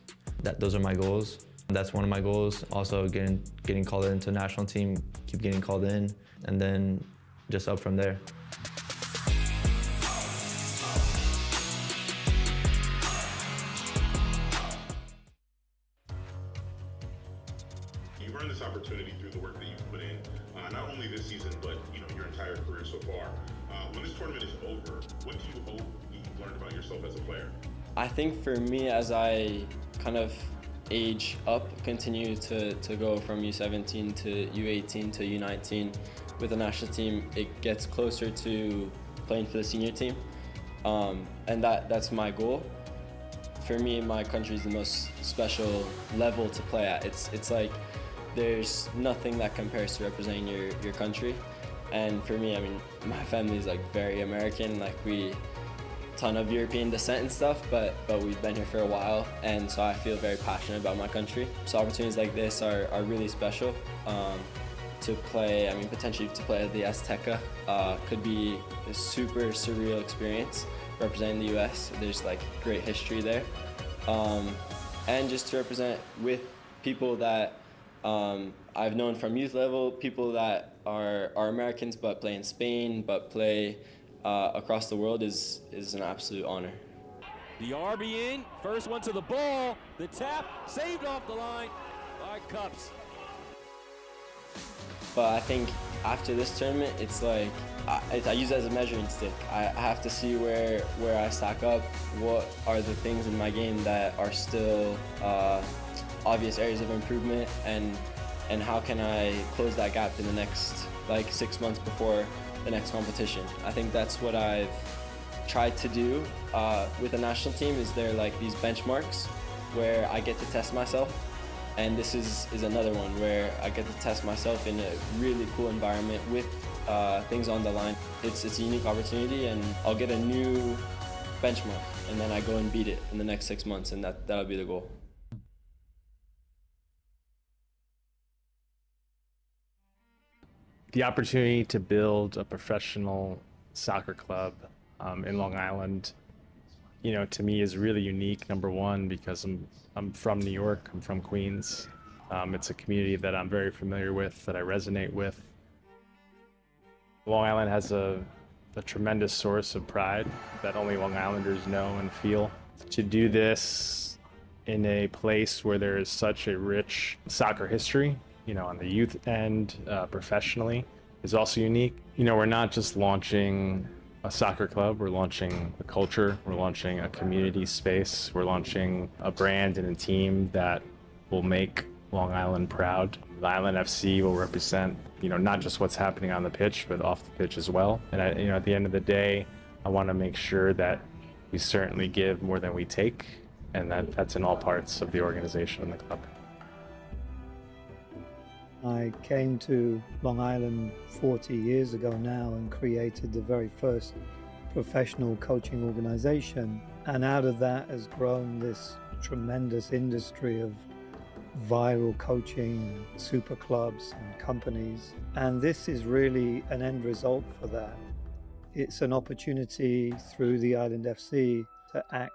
Those are my goals. That's one of my goals. Also getting called into the national team, keep getting called in, and then just up from there. You've earned this opportunity through the work that you've put in, not only this season, but your entire career so far. When this tournament is over, what do you hope you've learned about yourself as a player? I think for me, as I kind of age up, continue to go from U17 to U18 to U19 with the national team, it gets closer to playing for the senior team, and that's my goal. For me, my country is the most special level to play at. It's like there's nothing that compares to representing your country. And for me, I mean, my family is like very American, like we ton of European descent and stuff, but we've been here for a while, and so I feel very passionate about my country. So opportunities like this are really special. To play, I mean, potentially to play at the Azteca could be a super surreal experience representing the US. There's like great history there. And just to represent with people that I've known from youth level, people that are Americans but play in Spain, but play across the world is an absolute honor. The RB in, first one to the ball, the tap, saved off the line by Cups. But I think after this tournament, it's like, I use it as a measuring stick. I have to see where I stack up, what are the things in my game that are still obvious areas of improvement, and how can I close that gap in the next like 6 months before the next competition. I think that's what I've tried to do with the national team. Is there like these benchmarks where I get to test myself, and this is another one where I get to test myself in a really cool environment with things on the line. It's a unique opportunity, and I'll get a new benchmark, and then I go and beat it in the next 6 months, and that'll be the goal. The opportunity to build a professional soccer club in Long Island, to me is really unique. Number one, because I'm from New York, I'm from Queens. It's a community that I'm very familiar with, that I resonate with. Long Island has a tremendous source of pride that only Long Islanders know and feel. To do this in a place where there is such a rich soccer history, on the youth end, professionally, is also unique. We're not just launching a soccer club, we're launching a culture, we're launching a community space, we're launching a brand and a team that will make Long Island proud. The Island FC will represent, not just what's happening on the pitch, but off the pitch as well. And at the end of the day, I want to make sure that we certainly give more than we take, and that's in all parts of the organization and the club. I came to Long Island 40 years ago now and created the very first professional coaching organization. And out of that has grown this tremendous industry of viral coaching, super clubs and companies. And this is really an end result for that. It's an opportunity through the Island FC to act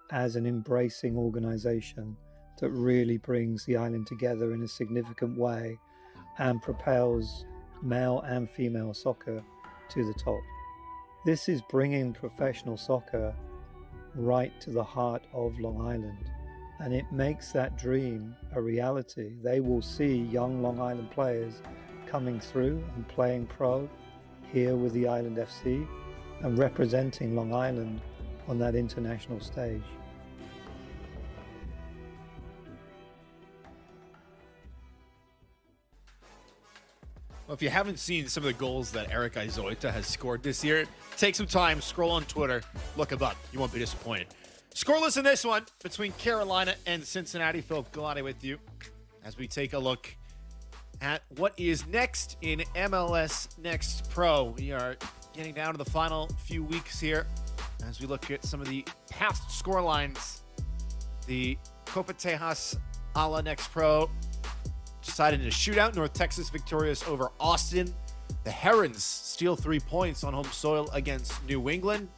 as an embracing organization that really brings the island together in a significant way and propels male and female soccer to the top. This is bringing professional soccer right to the heart of Long Island, and it makes that dream a reality. They will see young Long Island players coming through and playing pro here with the Island FC and representing Long Island on that international stage. Well, if you haven't seen some of the goals that Eric Izoita has scored this year, take some time, scroll on Twitter, look him up. You won't be disappointed. Scoreless in this one between Carolina and Cincinnati. Philip Galati with you as we take a look at what is next in MLS Next Pro. We are getting down to the final few weeks here as we look at some of the past score lines. The Copa Tejas a la Next Pro decided in a shootout. North Texas victorious over Austin. The Herons steal 3 points on home soil against New England.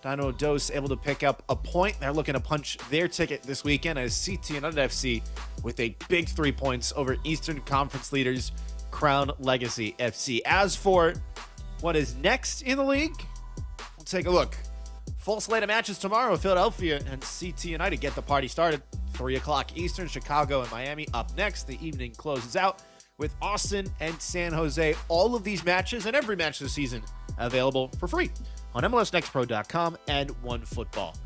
Dino Dos able to pick up a point. They're looking to punch their ticket this weekend as CT United FC with a big 3 points over Eastern Conference leaders Crown Legacy FC. As for what is next in the league, we'll take a look. Full slate of matches tomorrow. Philadelphia and CT United get the party started. 3 o'clock Eastern, Chicago and Miami up next. The evening closes out with Austin and San Jose. All of these matches and every match this season available for free on MLSNextPro.com and OneFootball.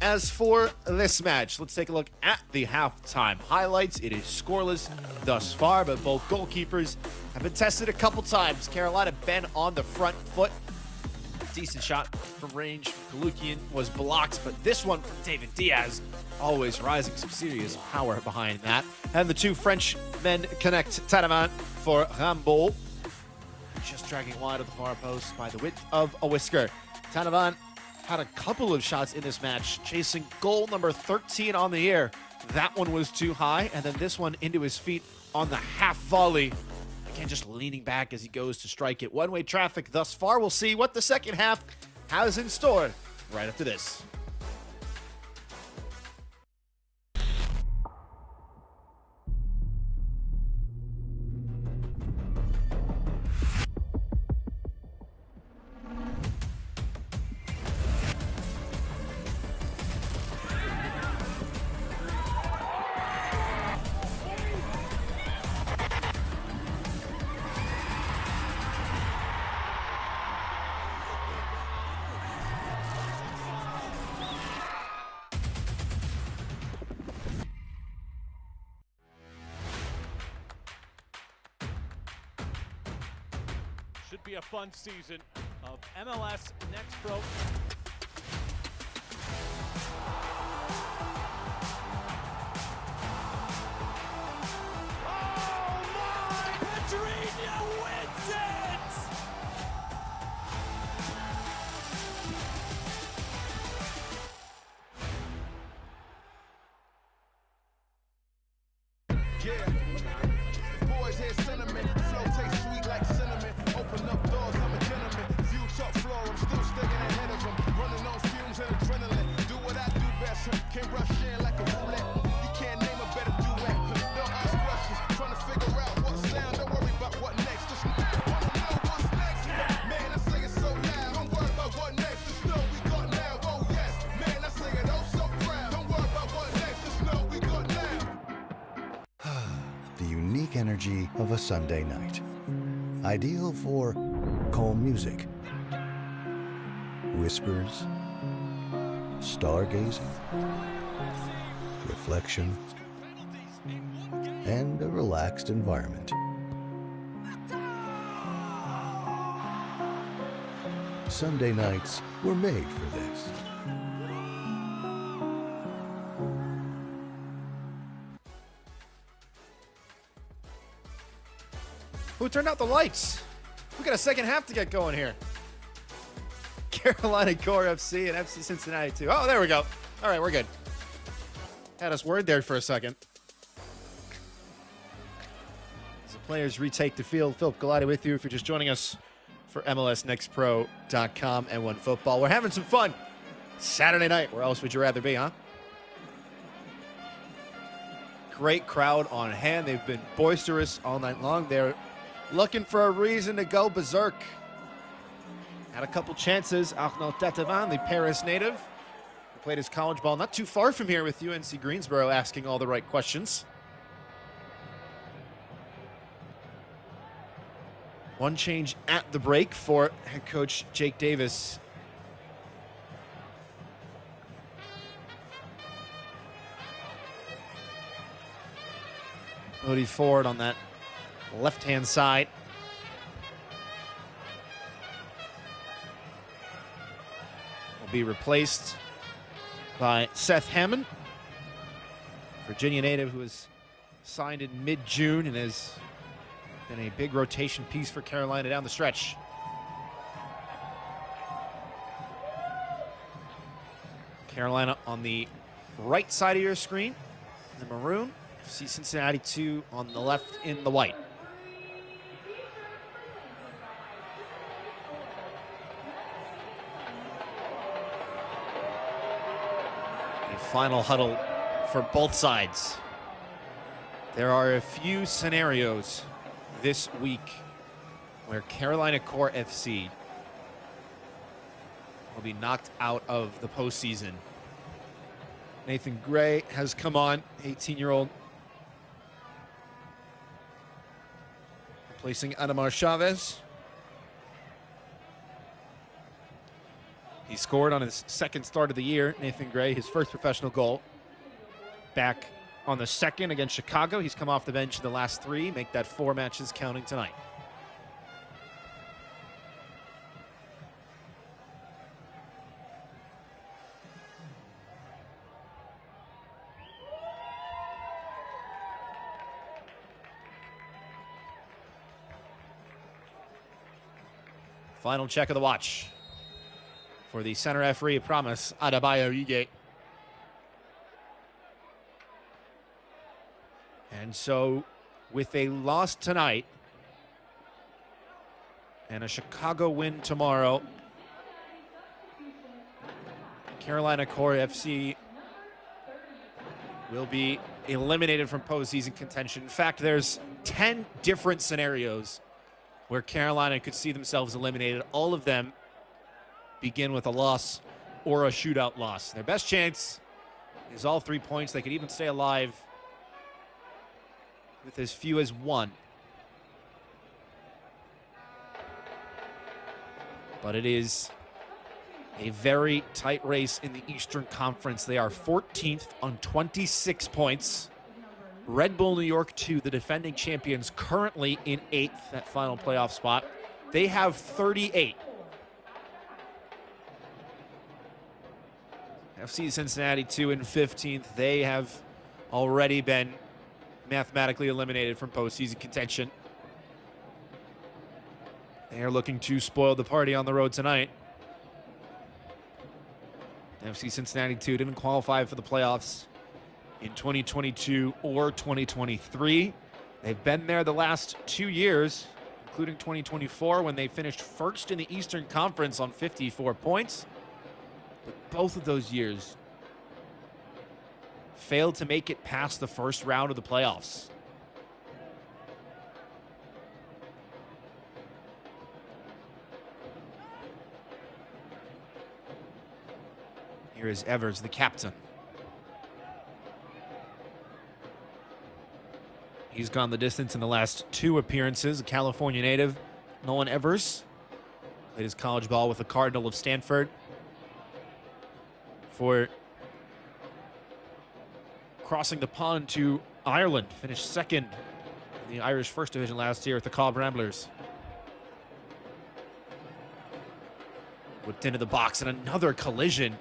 As for this match, let's take a look at the halftime highlights. It is scoreless thus far, but both goalkeepers have been tested a couple times. Carolina been on the front foot. Decent shot from range. Galukian was blocked, but this one from David Diaz, always rising some serious power behind that. And the two French men connect. Tadamant for Rambaud. Just dragging wide of the far post by the width of a whisker. Tadamant had a couple of shots in this match, chasing goal number 13 on the air. That one was too high, and then this one into his feet on the half volley. Again, just leaning back as he goes to strike it. One-way traffic thus far. We'll see what the second half has in store right after this. Should be a fun season of MLS Next Pro. Oh my! Pedrinho wins it! Yeah. Boys hear cinnamon. Flow tastes sweet like cinnamon. of a Sunday night. Ideal for calm music, whispers, stargazing, reflection, and a relaxed environment. Sunday nights were made for this. Who turned out the lights? We got a second half to get going here. Carolina Core FC and FC Cincinnati 2. Oh, there we go. All right, we're good. Had us worried there for a second. As the players retake the field, Philip Galati with you if you're just joining us for MLSNextPro.com and OneFootball. We're having some fun. Saturday night. Where else would you rather be, huh? Great crowd on hand. They've been boisterous all night long. They're looking for a reason to go berserk. Had a couple chances. Arnaud Tatavan, the Paris native, who played his college ball not too far from here with UNC Greensboro, asking all the right questions. One change at the break for head coach Jake Davis. Odie Ford on that left-hand side. Will be replaced by Seth Hammond, Virginia native who was signed in mid-June and has been a big rotation piece for Carolina down the stretch. Carolina on the right side of your screen, the maroon. FC Cincinnati 2 on the left in the white. A final huddle for both sides. There are a few scenarios this week where Carolina Core FC will be knocked out of the postseason. Nathan Gray has come on, 18-year-old, replacing Adamar Chavez. He scored on his second start of the year, Nathan Gray, his first professional goal. Back on the second against Chicago. He's come off the bench in the last 3, make that 4 matches counting tonight. Final check of the watch for the center referee, Promise Adebayo Ige. And so, with a loss tonight and a Chicago win tomorrow, Carolina Core FC will be eliminated from postseason contention. In fact, there's 10 different scenarios where Carolina could see themselves eliminated. All of them begin with a loss or a shootout loss. Their best chance is all 3 points. They could even stay alive with as few as 1. But it is a very tight race in the Eastern Conference. They are 14th on 26 points. Red Bull New York 2, the defending champions, currently in 8th, that final playoff spot. They have 38. FC Cincinnati 2 in 15th. They have already been mathematically eliminated from postseason contention. They are looking to spoil the party on the road tonight. FC Cincinnati 2 didn't qualify for the playoffs in 2022 or 2023. They've been there the last 2 years, including 2024 when they finished first in the Eastern Conference on 54 points. But both of those years failed to make it past the first round of the playoffs. Here is Evers, the captain. He's gone the distance in the last 2 appearances. A California native, Nolan Evers, played his college ball with the Cardinal of Stanford. For crossing the pond to Ireland, finished second in the Irish First Division last year at the Cobb Ramblers. Whipped into the box, and another collision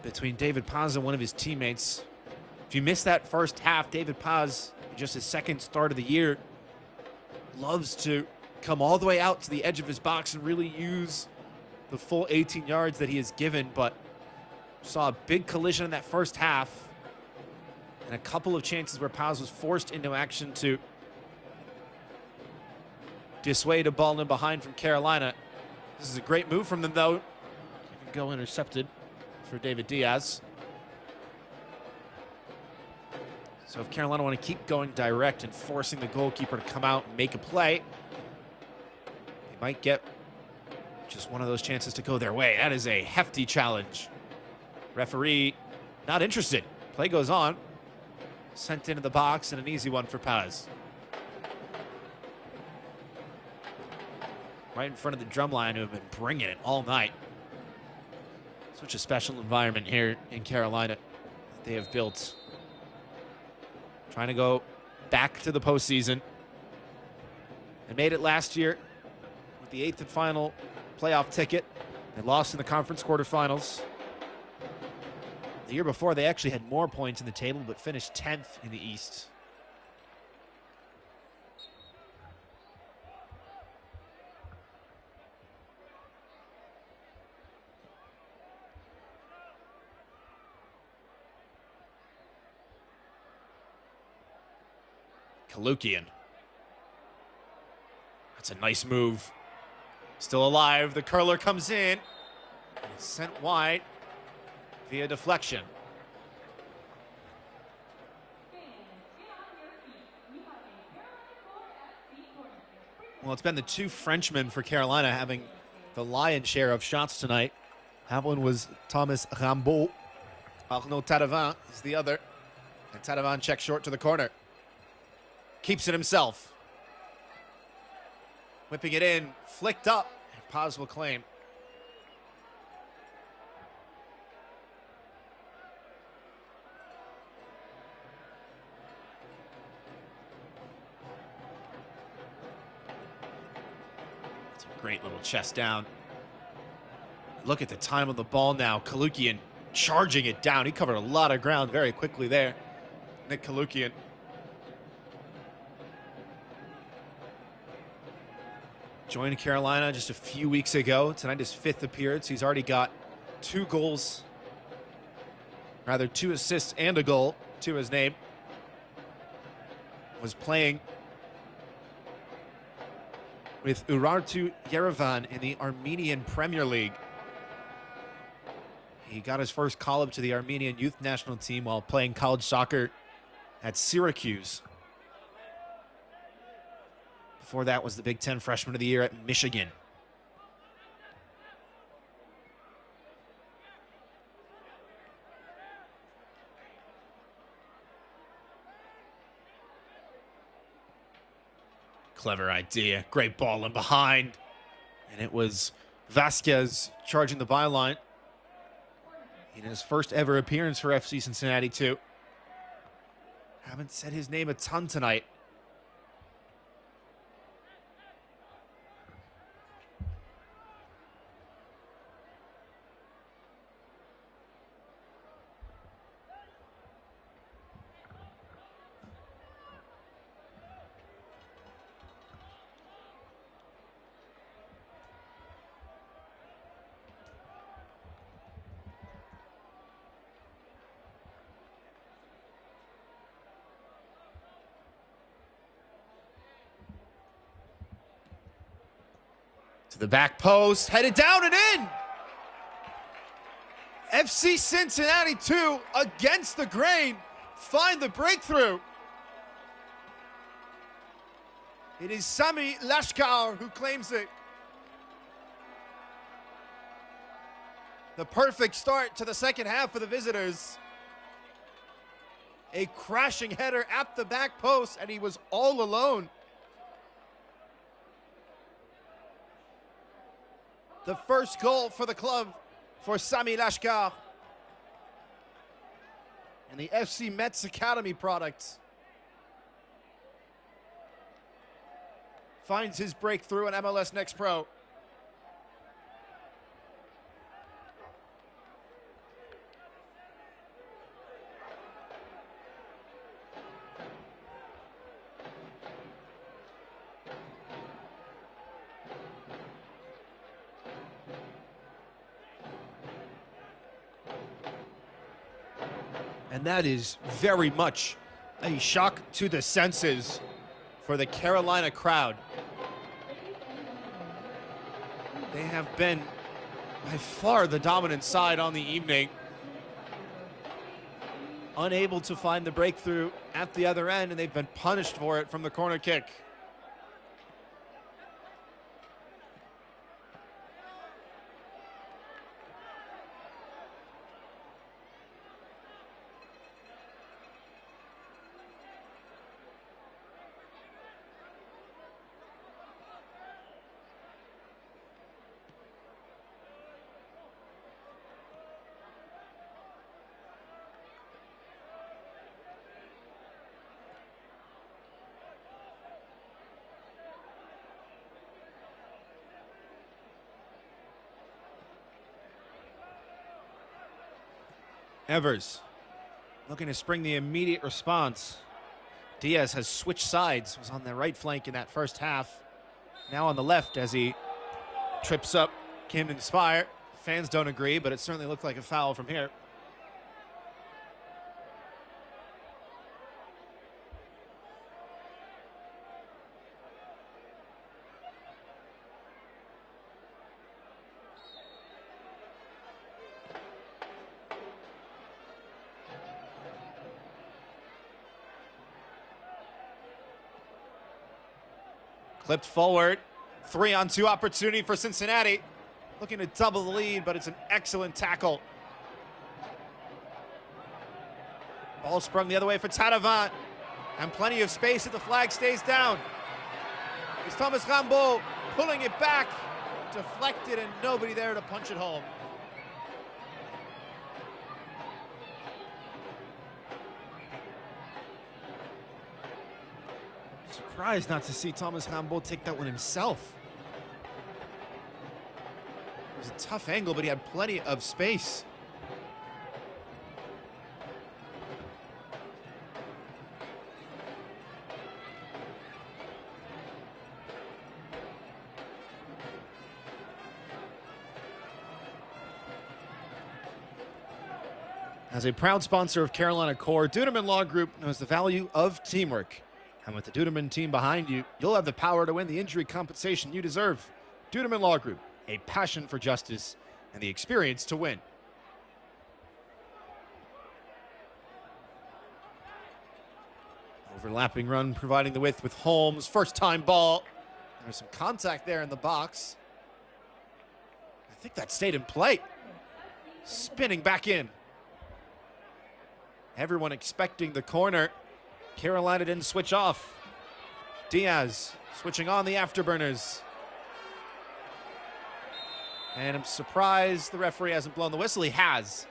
between David Paz and one of his teammates. If you missed that first half, David Paz, just his second start of the year, loves to come all the way out to the edge of his box and really use the full 18 yards that he is given, but saw a big collision in that first half and a couple of chances where Paz was forced into action to dissuade a ball in behind from Carolina. This is a great move from them, though. Even go intercepted for David Diaz. So if Carolina want to keep going direct and forcing the goalkeeper to come out and make a play, they might get just one of those chances to go their way. That is a hefty challenge. Referee not interested. Play goes on. Sent into the box, and an easy one for Paz. Right in front of the drum line, who have been bringing it all night. Such a special environment here in Carolina that they have built. Trying to go back to the postseason. They made it last year with the 8th and final playoff ticket. They lost in the conference quarterfinals. The year before, they actually had more points in the table, but finished 10th in the East. Kalukian. That's a nice move. Still alive. The curler comes in. And it's sent wide via deflection. Well, it's been the 2 Frenchmen for Carolina having the lion's share of shots tonight. That one was Thomas Rambaud. Arnaud Tadevin is the other. And Tadevin checks short to the corner. Keeps it himself. Whipping it in, flicked up. Paz will claim. It's a great little chest down. Look at the time on the ball now. Kalukian charging it down. He covered a lot of ground very quickly there. Nick Kalukian. Joined Carolina just a few weeks ago. Tonight his 5th appearance. He's already got 2 goals. Rather, 2 assists and a goal to his name. Was playing with Urartu Yerevan in the Armenian Premier League. He got his first call-up to the Armenian youth national team while playing college soccer at Syracuse. Before that was the Big Ten Freshman of the Year at Michigan. Clever idea. Great ball in behind. And it was Vasquez charging the byline in his first ever appearance for FC Cincinnati, too. Haven't said his name a ton tonight. To the back post, headed down and in. FC Cincinnati 2 against the grain. Find the breakthrough. It is Sami Lashkar who claims it. The perfect start to the second half for the visitors. A crashing header at the back post, and he was all alone. The first goal for the club for Sami Lashkar. And the FC Metz Academy product finds his breakthrough in MLS Next Pro. And that is very much a shock to the senses for the Carolina crowd. They have been by far the dominant side on the evening. Unable to find the breakthrough at the other end, and they've been punished for it from the corner kick. Evers looking to spring the immediate response. Diaz has switched sides, was on the right flank in that first half. Now on the left as he trips up Camden Spire. Fans don't agree, but it certainly looked like a foul from here. Clipped forward, 3-on-2 opportunity for Cincinnati. Looking to double the lead, but it's an excellent tackle. Ball sprung the other way for Taravant. And plenty of space if the flag stays down. It's Thomas Rambeau pulling it back. Deflected and nobody there to punch it home. Surprised not to see Thomas Rambeau take that one himself. It was a tough angle, but he had plenty of space. As a proud sponsor of Carolina Core, Duderman Law Group knows the value of teamwork. And with the Duderman team behind you, you'll have the power to win the injury compensation you deserve. Duderman Law Group, a passion for justice and the experience to win. Overlapping run, providing the width with Holmes. First time ball. There's some contact there in the box. I think that stayed in play. Spinning back in. Everyone expecting the corner. Carolina didn't switch off. Diaz switching on the afterburners. And I'm surprised the referee hasn't blown the whistle. He has.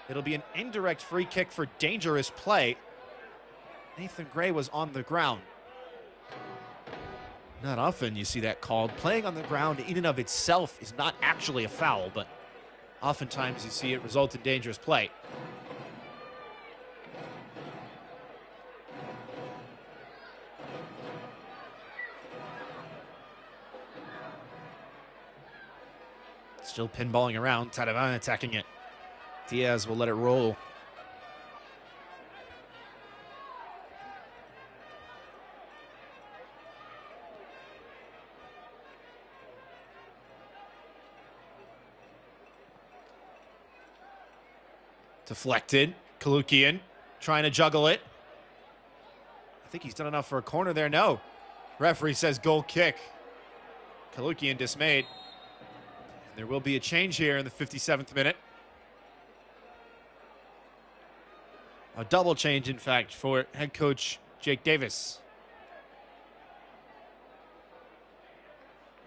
It'll be an indirect free kick for dangerous play. Nathan Gray was on the ground. Not often you see that called. Playing on the ground in and of itself is not actually a foul, but oftentimes you see it result in dangerous play. Still pinballing around, Taravant attacking it. Diaz will let it roll. Deflected, Kalukian trying to juggle it. I think he's done enough for a corner there, no. Referee says goal kick. Kalukian dismayed. There will be a change here in the 57th minute. A double change, in fact, for head coach Jake Davis.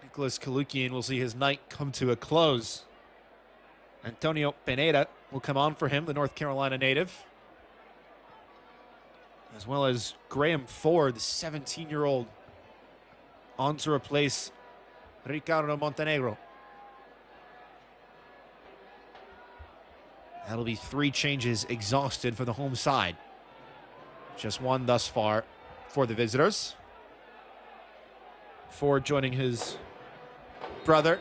Nicholas Kalukian will see his night come to a close. Antonio Pineda will come on for him, the North Carolina native. As well as Graham Ford, the 17-year-old, on to replace Ricardo Montenegro. That'll be 3 changes exhausted for the home side. Just one thus far for the visitors. Ford joining his brother,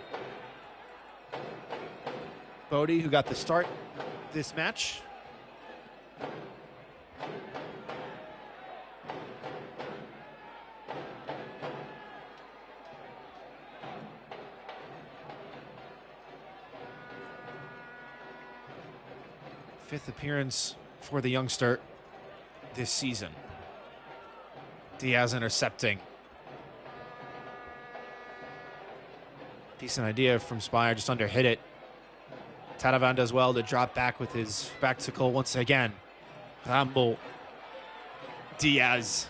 Bodie, who got the start this match. Fifth appearance for the youngster this season. Diaz intercepting. Decent idea from Spire, just under hit it. Taravan does well to drop back with his back to goal once again. Rambo. Diaz.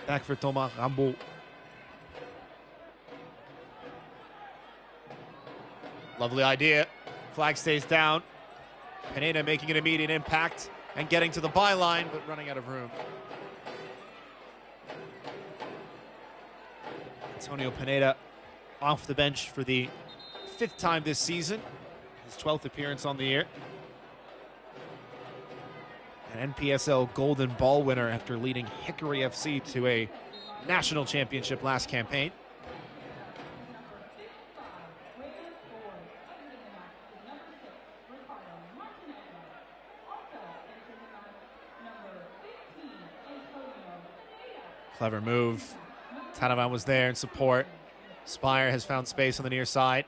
Back for Thomas Rambo. Lovely idea. Flag stays down. Pineda making an immediate impact and getting to the byline, but running out of room. Antonio Pineda off the bench for the 5th time this season. His 12th appearance on the year. An NPSL Golden Ball winner after leading Hickory FC to a national championship last campaign. Clever move. Tanavan was there in support. Spire has found space on the near side.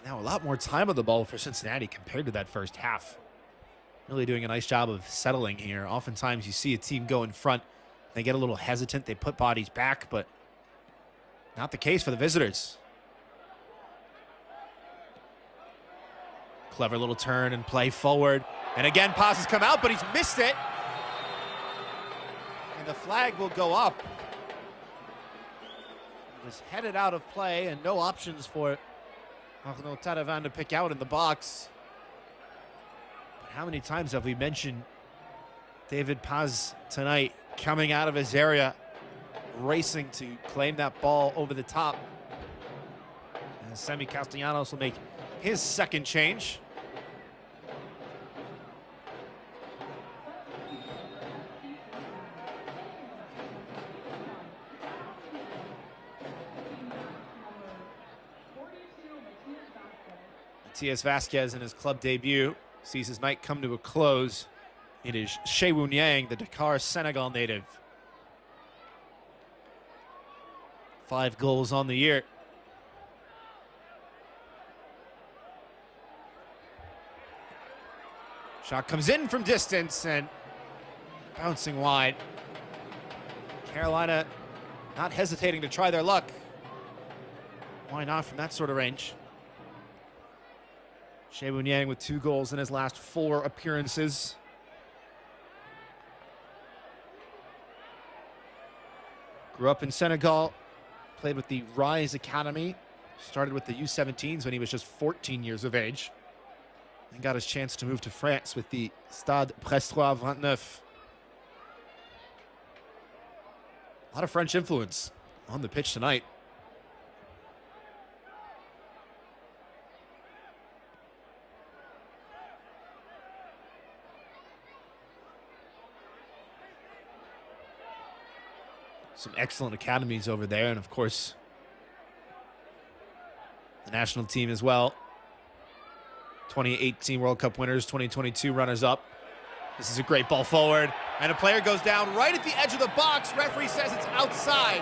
Now a lot more time on the ball for Cincinnati compared to that first half. Really doing a nice job of settling here. Oftentimes you see a team go in front, they get a little hesitant, they put bodies back, but not the case for the visitors. Clever little turn and play forward. And again, passes come out, but he's missed it. And the flag will go up. It was headed out of play and no options for Arnaud Taravan to pick out in the box. But how many times have we mentioned David Paz tonight coming out of his area, racing to claim that ball over the top? And Semi Castellanos will make his second change. Matias Vasquez in his club debut sees his night come to a close. It is Shewun Yang, the Dakar, Senegal native. 5 goals on the year. Shot comes in from distance and bouncing wide. Carolina not hesitating to try their luck. Why not from that sort of range? Shewun Yang with 2 goals in his last 4 appearances. Grew up in Senegal, played with the Rise Academy, started with the U17s when he was just 14 years of age, and got his chance to move to France with the Stade Brestois 29. A lot of French influence on the pitch tonight. Some excellent academies over there, and of course, the national team as well. 2018 World Cup winners, 2022 runners-up. This is a great ball forward. And a player goes down right at the edge of the box. Referee says it's outside.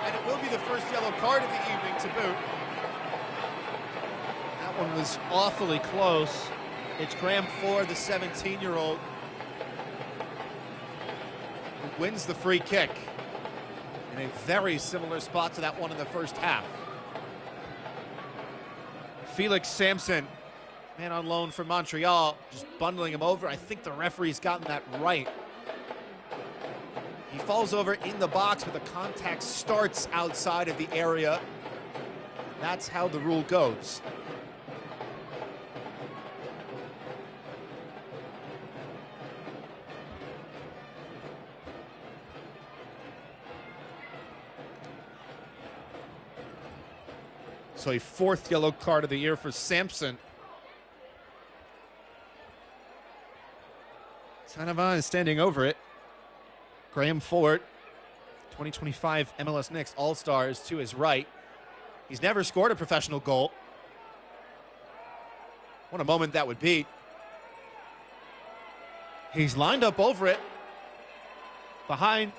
And it will be the first yellow card of the evening to boot. That one was awfully close. It's Graham Ford, the 17-year-old, who wins the free kick in a very similar spot to that one in the first half. Felix Sampson, man on loan from Montreal, just bundling him over. I think the referee's gotten that right. He falls over in the box, but the contact starts outside of the area. That's how the rule goes. So a fourth yellow card of the year for Sampson. Sanava is standing over it. Graham Ford, 2025 MLS Next All-Stars, to his right. He's never scored a professional goal. What a moment that would be. He's lined up over it behind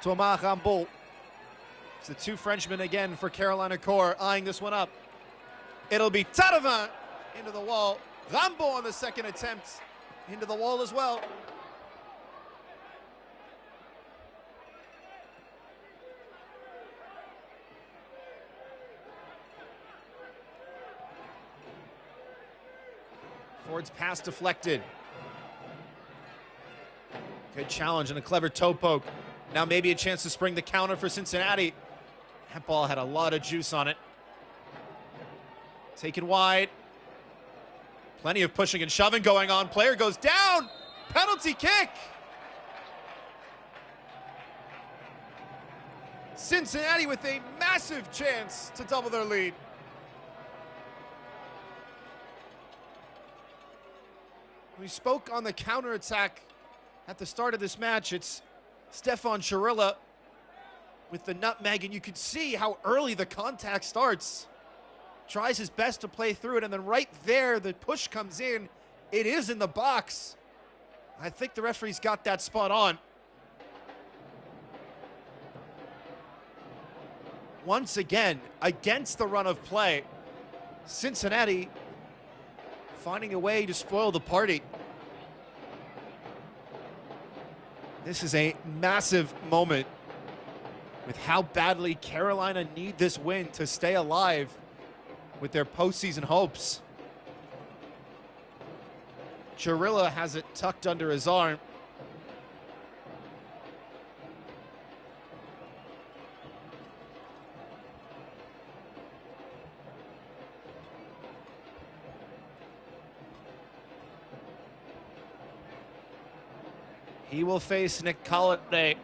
Thomas Rambaud. It's the two Frenchmen again for Carolina Core, eyeing this one up. It'll be Taravin into the wall. Rambaud on the second attempt into the wall as well. Ford's pass deflected. Good challenge and a clever toe poke. Now maybe a chance to spring the counter for Cincinnati. That ball had a lot of juice on it. Taken wide. Plenty of pushing and shoving going on. Player goes down. Penalty kick. Cincinnati with a massive chance to double their lead. We spoke on the counterattack at the start of this match. It's Stefan Chirilla with the nutmeg, and you can see how early the contact starts. Tries his best to play through it, and then right there, the push comes in. It is in the box. I think the referee's got that spot on. Once again, against the run of play, Cincinnati finding a way to spoil the party. This is a massive moment with how badly Carolina need this win to stay alive with their postseason hopes. Chirilla has it tucked under his arm. He will face Nick Colliday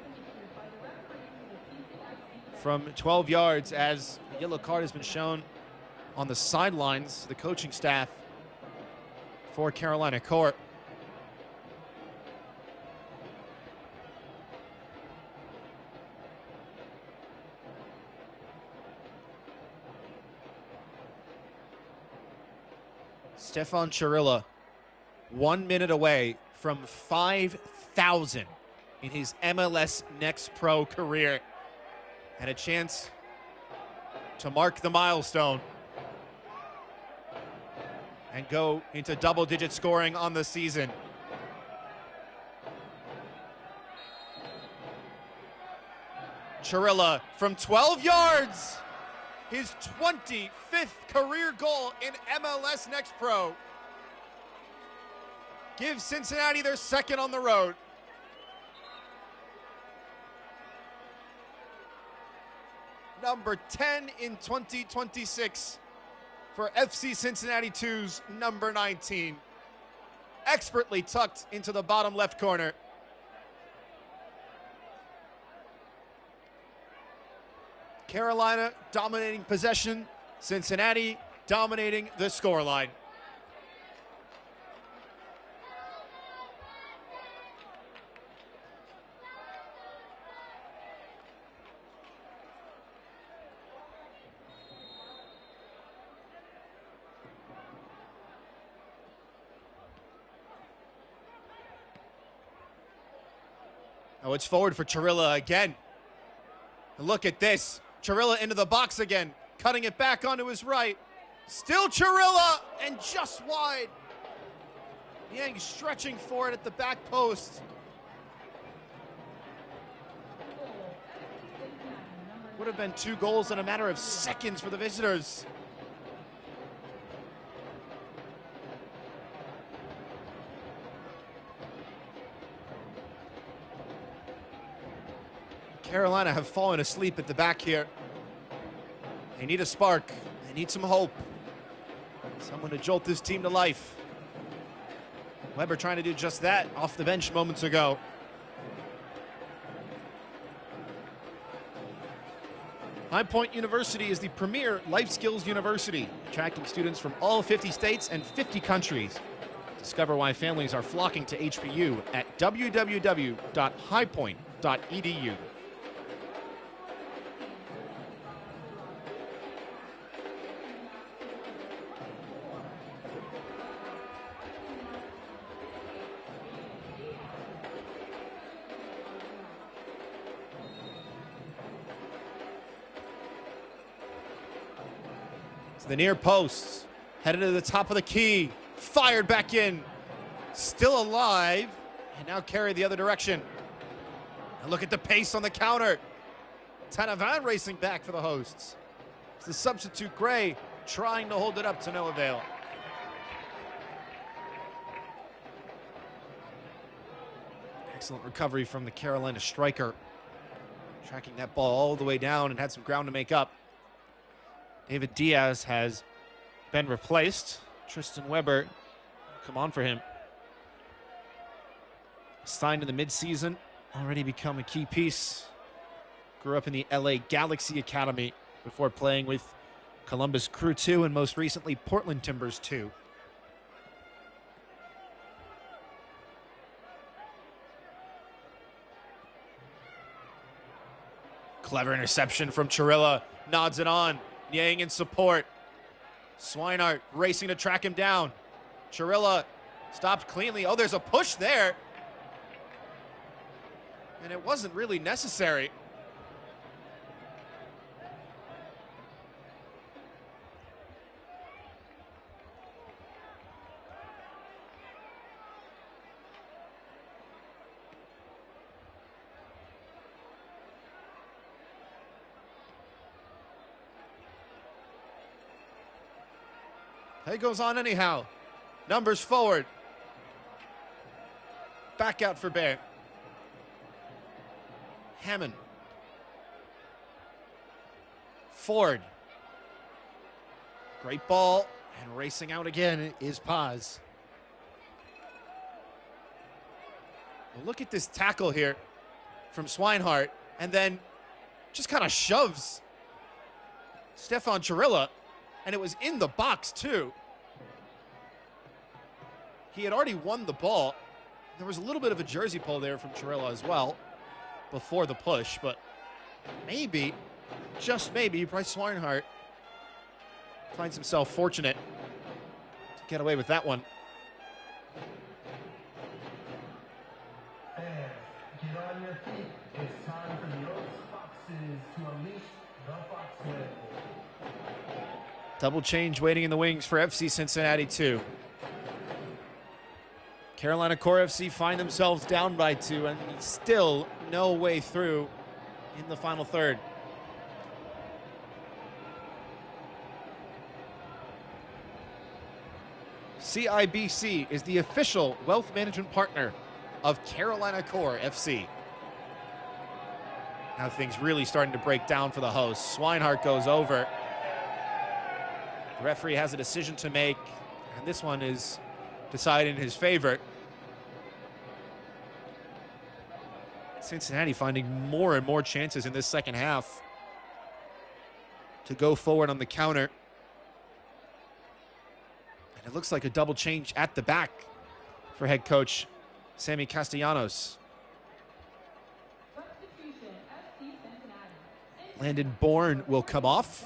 from 12 yards as the yellow card has been shown on the sidelines, the coaching staff for Carolina Core. Stefan Chirilla, 1 minute away from 5,000 in his MLS Next Pro career, and a chance to mark the milestone and go into double-digit scoring on the season. Chirilla from 12 yards, his 25th career goal in MLS Next Pro. Gives Cincinnati their second on the road. Number 10 in 2026 for FC Cincinnati 2's number 19. Expertly tucked into the bottom left corner. Carolina dominating possession, Cincinnati dominating the scoreline. Oh, it's forward for Chirilla again. And look at this. Chirilla into the box again, cutting it back onto his right. Still Chirilla, and just wide. Yang stretching for it at the back post. Would have been 2 goals in a matter of seconds for the visitors. Carolina have fallen asleep at the back here. They need a spark. They need some hope. Someone to jolt this team to life. Weber trying to do just that off the bench moments ago. High Point University is the premier life skills university, attracting students from all 50 states and 50 countries. Discover why families are flocking to HPU at www.highpoint.edu. The near post, headed to the top of the key, fired back in, still alive, and now carried the other direction. And look at the pace on the counter. Tanavan racing back for the hosts. It's the substitute Gray trying to hold it up to no avail. Excellent recovery from the Carolina striker, tracking that ball all the way down and had some ground to make up. David Diaz has been replaced. Tristan Weber, come on for him. Signed in the midseason, already become a key piece. Grew up in the LA Galaxy Academy before playing with Columbus Crew 2 and most recently Portland Timbers 2. Clever interception from Chirilla, nods it on. Yang in support. Swinehart racing to track him down. Chirilla stopped cleanly. Oh, there's a push there. And it wasn't really necessary. Play goes on anyhow. Numbers forward. Back out for Bear. Hammond. Ford. Great ball. And racing out again is Paz. Well, look at this tackle here from Swinehart. And then just kind of shoves Stefan Chirilla. And it was in the box, too. He had already won the ball. There was a little bit of a jersey pull there from Chirilla as well before the push, but maybe, just maybe, Bryce Swinehart finds himself fortunate to get away with that one. Fans, get on your feet. It's time for the Oaks Foxes to unleash the Foxmen. Double change waiting in the wings for FC Cincinnati 2. Carolina Core FC find themselves down by 2 and still no way through in the final third. CIBC is the official wealth management partner of Carolina Core FC. Now things really starting to break down for the hosts. Swinehart goes over. The referee has a decision to make, and this one is decided in his favor. Cincinnati finding more and more chances in this second half to go forward on the counter. And it looks like a double change at the back for head coach Sammy Castellanos. Landon Bourne will come off.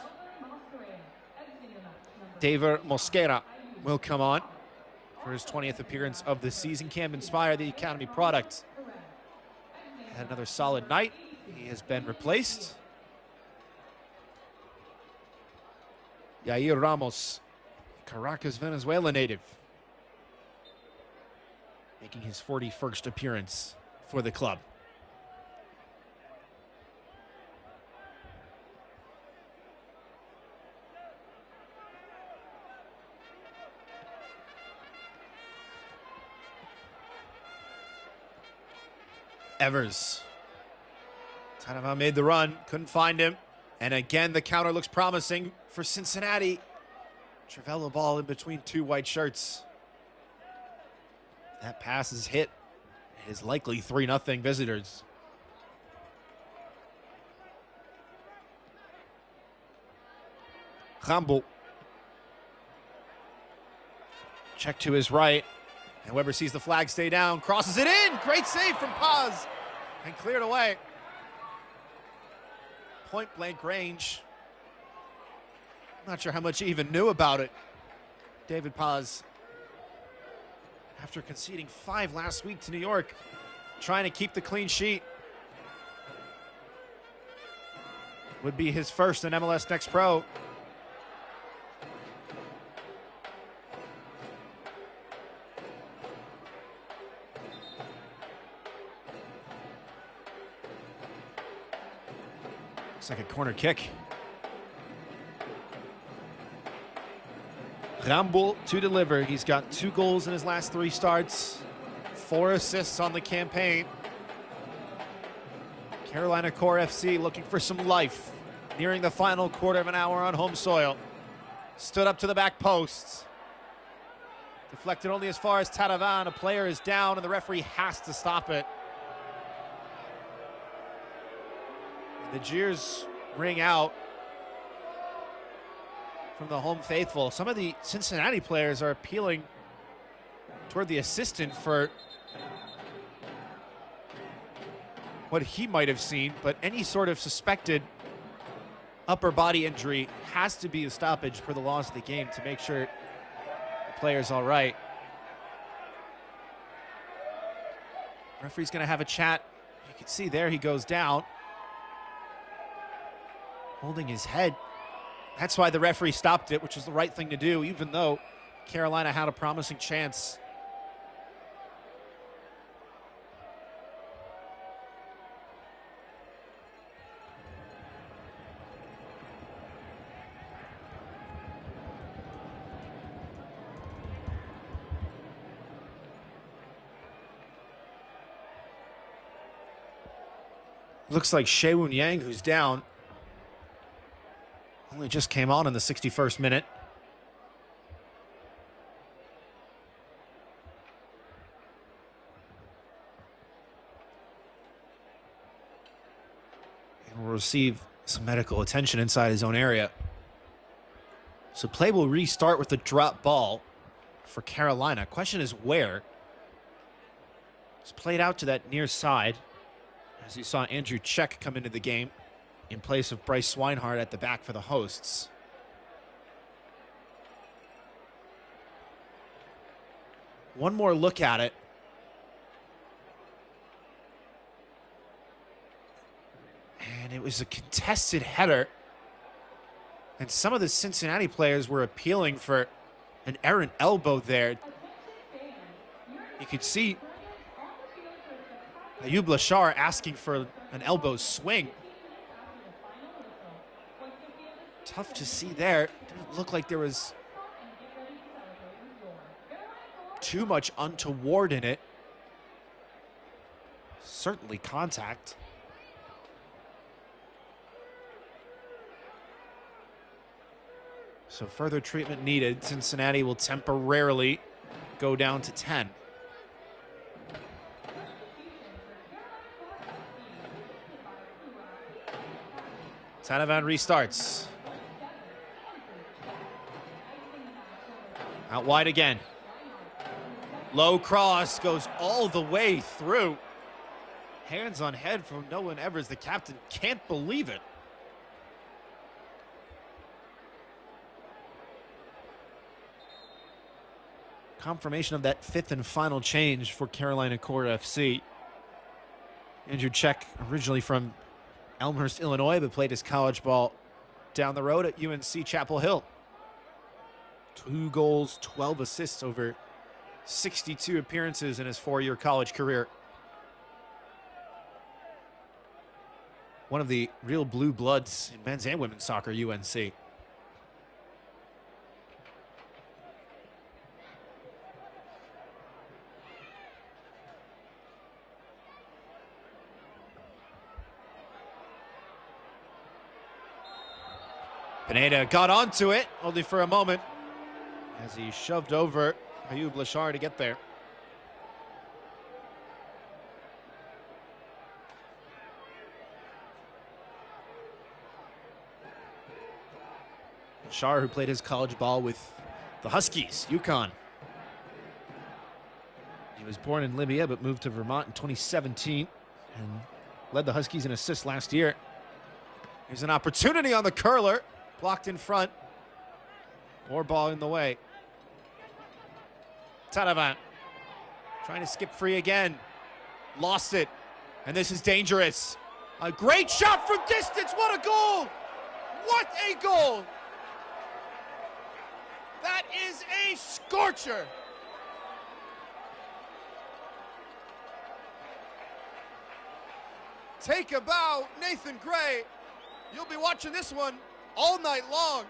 David Mosquera will come on for his 20th appearance of the season. Camp Inspire, the Academy product, had another solid night. He has been replaced. Yair Ramos, Caracas, Venezuela native, making his 41st appearance for the club. Evers. Tanava made the run, couldn't find him. And again, the counter looks promising for Cincinnati. Trivela ball in between two white shirts. That pass is hit. It is likely 3-0 visitors. Rambo. Check to his right. And Weber sees the flag stay down, crosses it in. Great save from Paz. And cleared away. Point blank range. Not sure how much he even knew about it. David Paz, after conceding 5 last week to New York, trying to keep the clean sheet. Would be his first in MLS Next Pro. Looks like a corner kick. Rambul to deliver. He's got 2 goals in his last 3 starts, 4 assists on the campaign. Carolina Core FC looking for some life, nearing the final quarter of an hour on home soil. Stood up to the back posts. Deflected only as far as Taravan. A player is down and the referee has to stop it. The jeers ring out from the home faithful. Some of the Cincinnati players are appealing toward the assistant for what he might have seen, but any sort of suspected upper body injury has to be a stoppage for the loss of the game to make sure the player's all right. Referee's going to have a chat. You can see there he goes down, holding his head. That's why the referee stopped it, which was the right thing to do, even though Carolina had a promising chance. Looks like Shewun Yang, who's down, only just came on in the 61st minute. And will receive some medical attention inside his own area. So play will restart with the drop ball for Carolina. Question is where? It's played out to that near side, as you saw Andrew Czech come into the game in place of Bryce Swinehart at the back for the hosts. One more look at it. And it was a contested header. And some of the Cincinnati players were appealing for an errant elbow there. You could see Ayub Lashar asking for an elbow swing. Tough to see there. Didn't look like there was too much untoward in it. Certainly contact. So further treatment needed. Cincinnati will temporarily go down to 10. Tanavan restarts. Out wide again. Low cross goes all the way through. Hands on head from Nolan Evers. The captain can't believe it. Confirmation of that 5th and final change for Carolina Core FC. Andrew Czech, originally from Elmhurst, Illinois, but played his college ball down the road at UNC Chapel Hill. 2 goals, 12 assists over 62 appearances in his 4-year college career. One of the real blue bloods in men's and women's soccer, UNC. Pineda got onto it, only for a moment, as he shoved over Ayub Lashar to get there. Lashar, who played his college ball with the Huskies, UConn. He was born in Libya, but moved to Vermont in 2017 and led the Huskies in assists last year. Here's an opportunity on the curler. Blocked in front. More ball in the way. Taravant trying to skip free again. Lost it. And this is dangerous. A great shot from distance. What a goal! What a goal! That is a scorcher. Take a bow, Nathan Gray. You'll be watching this one all night long.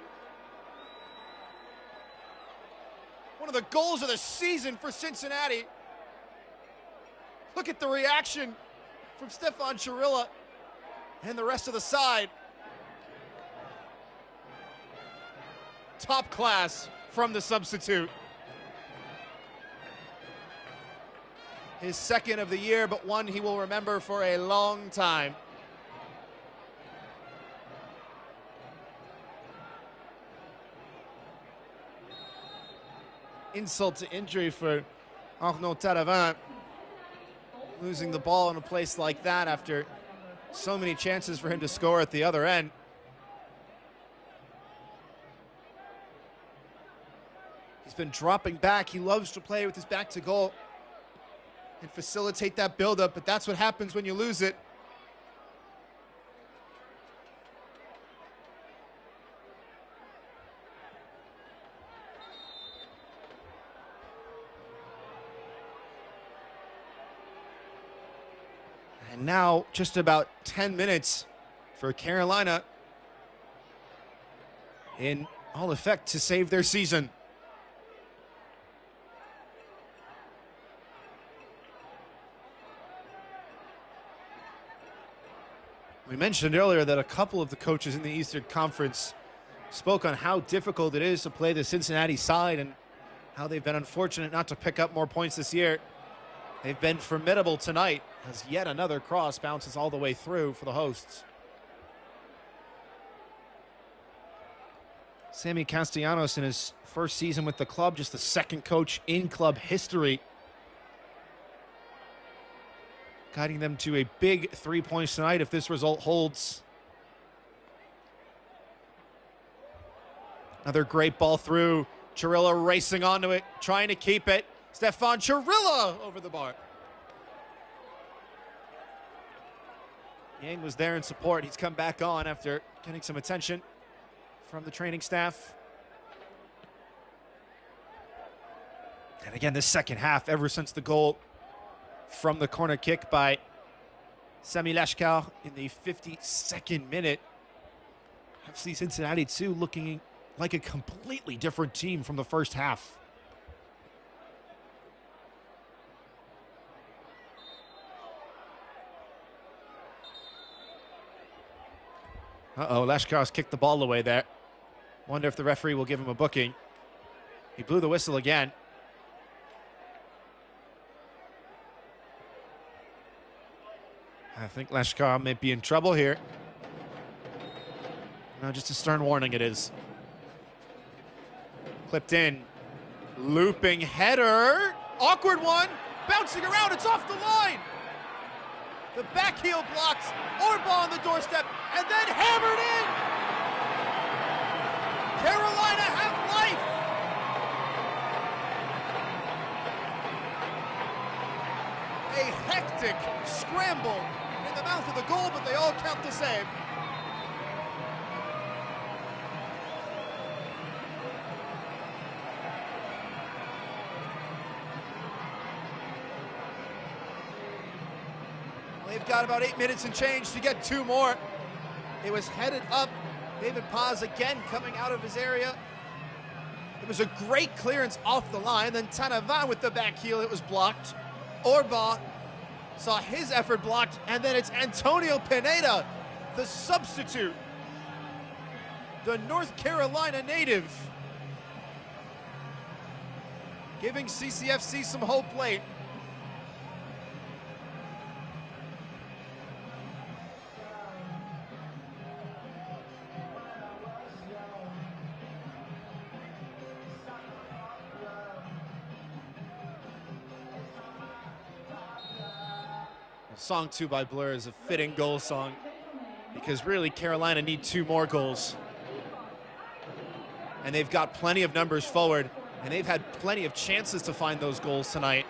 One of the goals of the season for Cincinnati. Look at the reaction from Stefan Chirilla and the rest of the side. Top class from the substitute. His second of the year, but one he will remember for a long time. Insult to injury for Arnaud Taravant. Losing the ball in a place like that after so many chances for him to score at the other end. He's been dropping back. He loves to play with his back to goal and facilitate that buildup, but that's what happens when you lose it. And now just about 10 minutes for Carolina in all effect to save their season. We mentioned earlier that a couple of the coaches in the Eastern Conference spoke on how difficult it is to play the Cincinnati side and how they've been unfortunate not to pick up more points this year. They've been formidable tonight as yet another cross bounces all the way through for the hosts. Sammy Castellanos in his first season with the club, just the second coach in club history, guiding them to a big 3 points tonight if this result holds. Another great ball through. Chirilla racing onto it, trying to keep it. Stefan Chirilla over the bar. Yang was there in support. He's come back on after getting some attention from the training staff. And again, this second half, ever since the goal from the corner kick by Sami Lashkar in the 52nd minute, FC Cincinnati too looking like a completely different team from the first half. Lashkar's kicked the ball away there. Wonder if the referee will give him a booking. He blew the whistle again. I think Lashkar may be in trouble here. No, just a stern warning it is. Clipped in. Looping header. Awkward one. Bouncing around. It's off the line. The back heel blocks. Orba on the doorstep. And then hammered in. Carolina have life. A hectic scramble mouth of the goal, but they all count the same. They've got about 8 minutes and change to get 2 more. It was headed up. David Paz again coming out of his area. It was a great clearance off the line. Then Tanavan with the back heel, it was blocked. Orba saw his effort blocked, and then it's Antonio Pineda, the substitute, the North Carolina native, giving CCFC some hope late. Song 2 by Blur is a fitting goal song because really Carolina need 2 more goals. And they've got plenty of numbers forward, and they've had plenty of chances to find those goals tonight.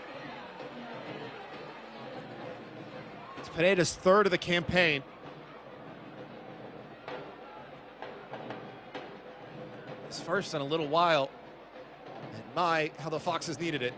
It's Pineda's 3rd of the campaign. His first in a little while. And my, how the Foxes needed it.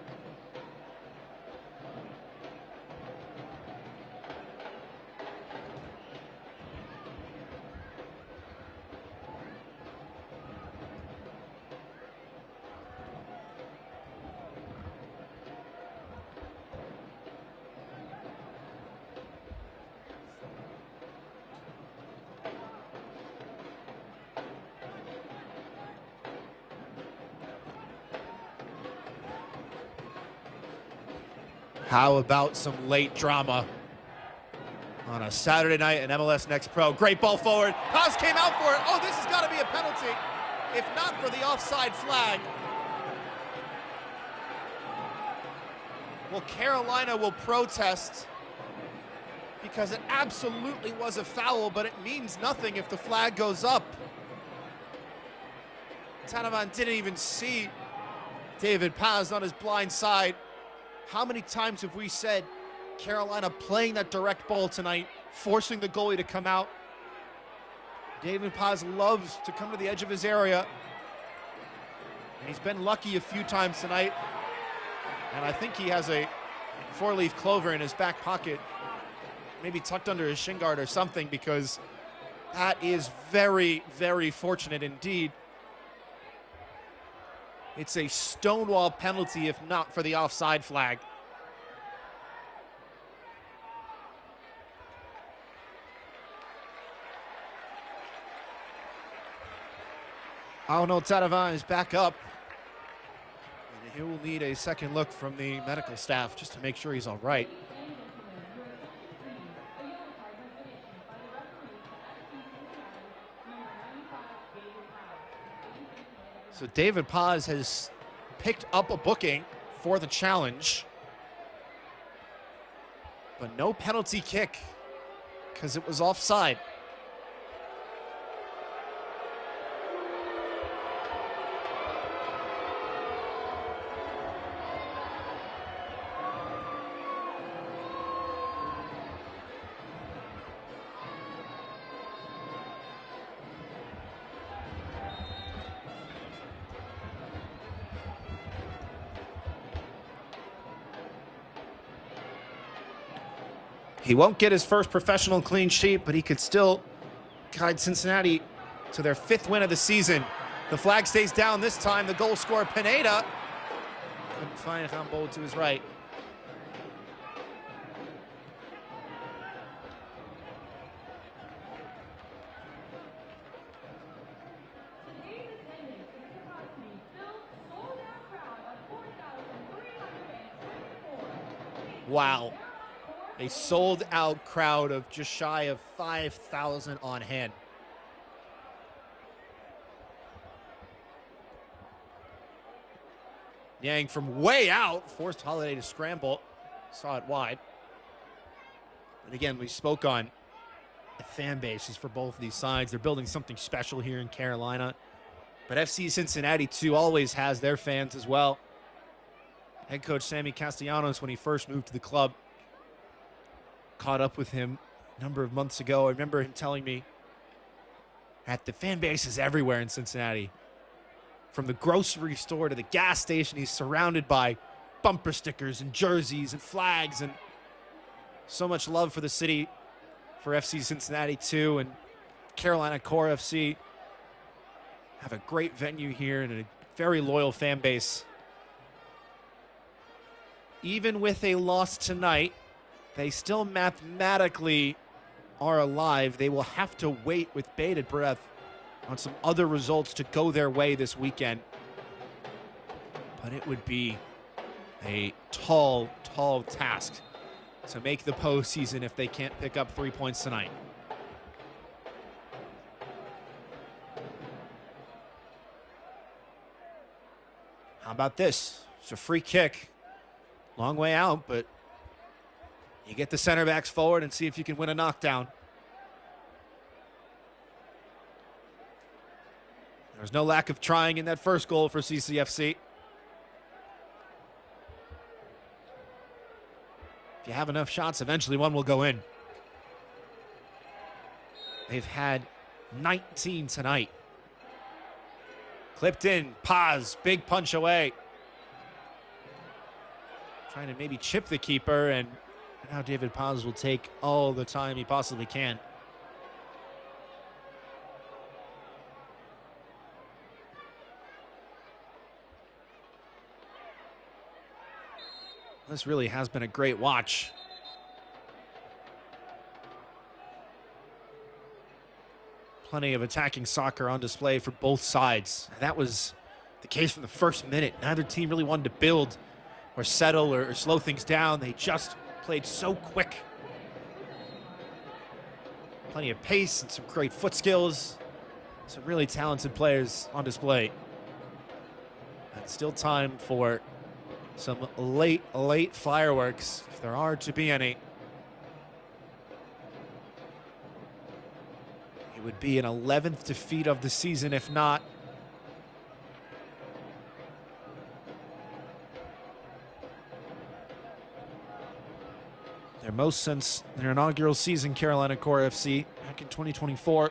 How about some late drama on a Saturday night in MLS Next Pro? Great ball forward. Paz came out for it. Oh, this has got to be a penalty, if not for the offside flag. Well, Carolina will protest because it absolutely was a foul, but it means nothing if the flag goes up. Tanavan didn't even see David Paz on his blind side. How many times have we said Carolina playing that direct ball tonight, forcing the goalie to come out? David Paz loves to come to the edge of his area, and he's been lucky a few times tonight. And I think he has a 4-leaf clover in his back pocket, maybe tucked under his shin guard or something, because that is very, very fortunate indeed. It's a stonewall penalty if not for the offside flag. Arnaud Tanavan is back up. And he will need a second look from the medical staff just to make sure he's all right. So David Paz has picked up a booking for the challenge, but no penalty kick because it was offside. He won't get his first professional clean sheet, but he could still guide Cincinnati to their 5th win of the season. The flag stays down this time. The goal scorer, Pineda, couldn't find Rambo to his right. Wow. A sold-out crowd of just shy of 5,000 on hand. Yang from way out forced Holiday to scramble. Saw it wide. But again, we spoke on the fan bases for both of these sides. They're building something special here in Carolina. But FC Cincinnati, too, always has their fans as well. Head coach Sammy Castellanos, when he first moved to the club, caught up with him a number of months ago. I remember him telling me that the fan base is everywhere in Cincinnati. From the grocery store to the gas station, he's surrounded by bumper stickers and jerseys and flags, and so much love for the city, for FC Cincinnati too, and Carolina Core FC have a great venue here and a very loyal fan base. Even with a loss tonight, they still mathematically are alive. They will have to wait with bated breath on some other results to go their way this weekend. But it would be a tall, tall task to make the postseason if they can't pick up 3 points tonight. How about this? It's a free kick. Long way out, but you get the center backs forward and see if you can win a knockdown. There's no lack of trying in that first goal for CCFC. If you have enough shots, eventually one will go in. They've had 19 tonight. Clipped in, Paz, big punch away. Trying to maybe chip the keeper, and now David Paz will take all the time he possibly can. This really has been a great watch. Plenty of attacking soccer on display for both sides. That was the case from the first minute. Neither team really wanted to build or settle or slow things down. They just played so quick. Plenty of pace and some great foot skills. Some really talented players on display. And still time for some late fireworks, if there are to be any. It would be an 11th defeat of the season, if not. Their most since their inaugural season, Carolina Core FC, back in 2024.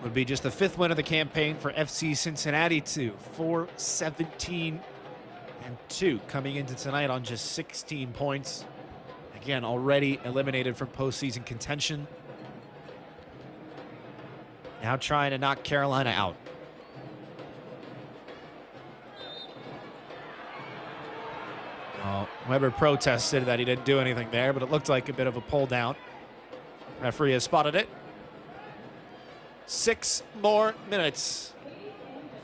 Would be just the 5th win of the campaign for FC Cincinnati, to 4-17-2 coming into tonight on just 16 points. Again, already eliminated from postseason contention. Now trying to knock Carolina out. Oh, Weber protested that he didn't do anything there, but it looked like a bit of a pull down. Referee has spotted it. 6 more minutes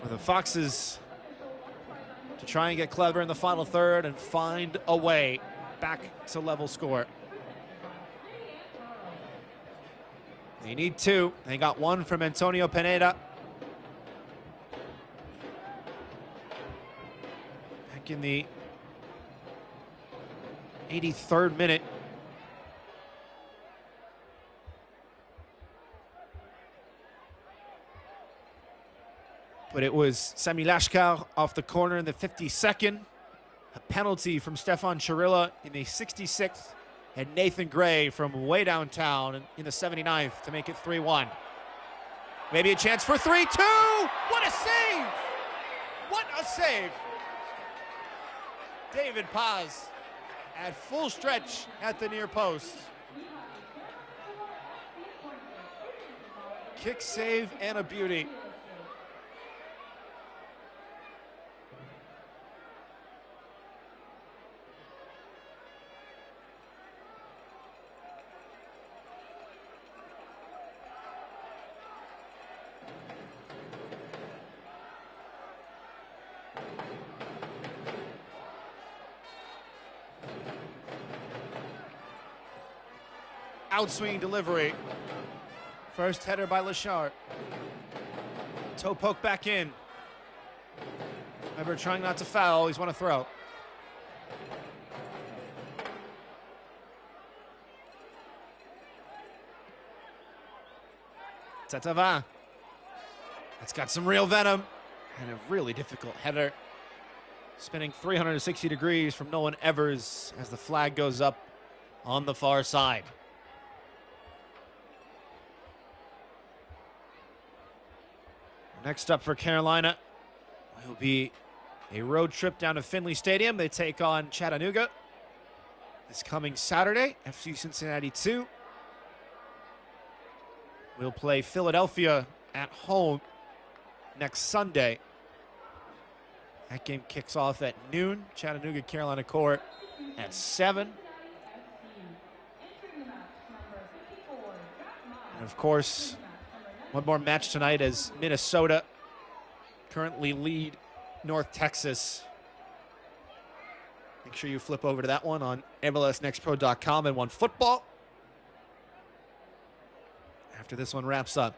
for the Foxes to try and get clever in the final third and find a way back to level score. They need 2. They got 1 from Antonio Pineda. Back in the 83rd minute. But it was Sami Lashkar off the corner in the 52nd. A penalty from Stefan Chirilla in the 66th. And Nathan Gray from way downtown in the 79th to make it 3-1. Maybe a chance for 3-2. What a save! What a save! David Paz at full stretch at the near post. Kick save and a beauty. Outswing delivery. First header by Lashard. Toe poke back in. Weber trying not to foul. He's won a throw. Tatava. That's got some real venom. And a really difficult header. Spinning 360 degrees from Nolan Evers as the flag goes up on the far side. Next up for Carolina will be a road trip down to Finley Stadium. They take on Chattanooga this coming Saturday. FC Cincinnati 2 will play Philadelphia at home next Sunday. That game kicks off at noon. Chattanooga Carolina Court at 7. And of course, one more match tonight as Minnesota currently lead North Texas. Make sure you flip over to that one on MLSNextPro.com and OneFootball. After this one wraps up,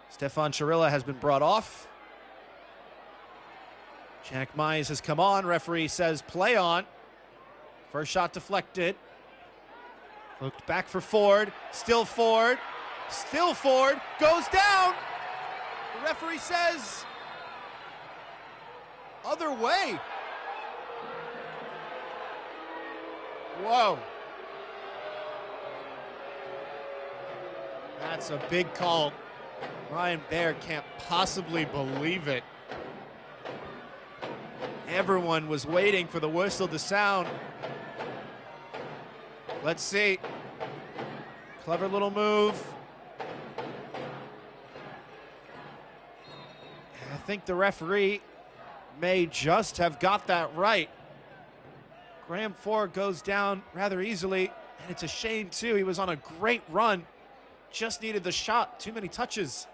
Stefan Chirilla has been brought off. Jack Mize has come on. Referee says play on. First shot deflected. Looked back for Ford. Still Ford. Still Ford. Goes down. The referee says other way. Whoa. That's a big call. Ryan Baer can't possibly believe it. Everyone was waiting for the whistle to sound. Let's see. Clever little move. I think the referee may just have got that right. Graham Ford goes down rather easily, and it's a shame too. He was on a great run. Just needed the shot. Too many touches.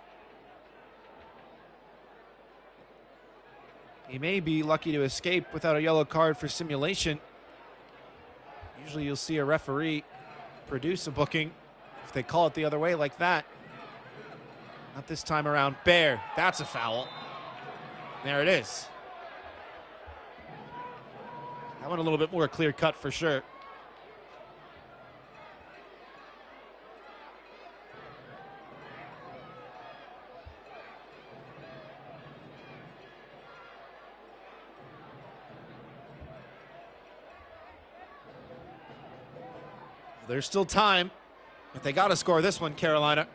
He may be lucky to escape without a yellow card for simulation. Usually you'll see a referee produce a booking if they call it the other way like that. Not this time around. Baer, that's a foul. There it is. That one a little bit more clear cut for sure. There's still time, but they got to score this one, Carolina.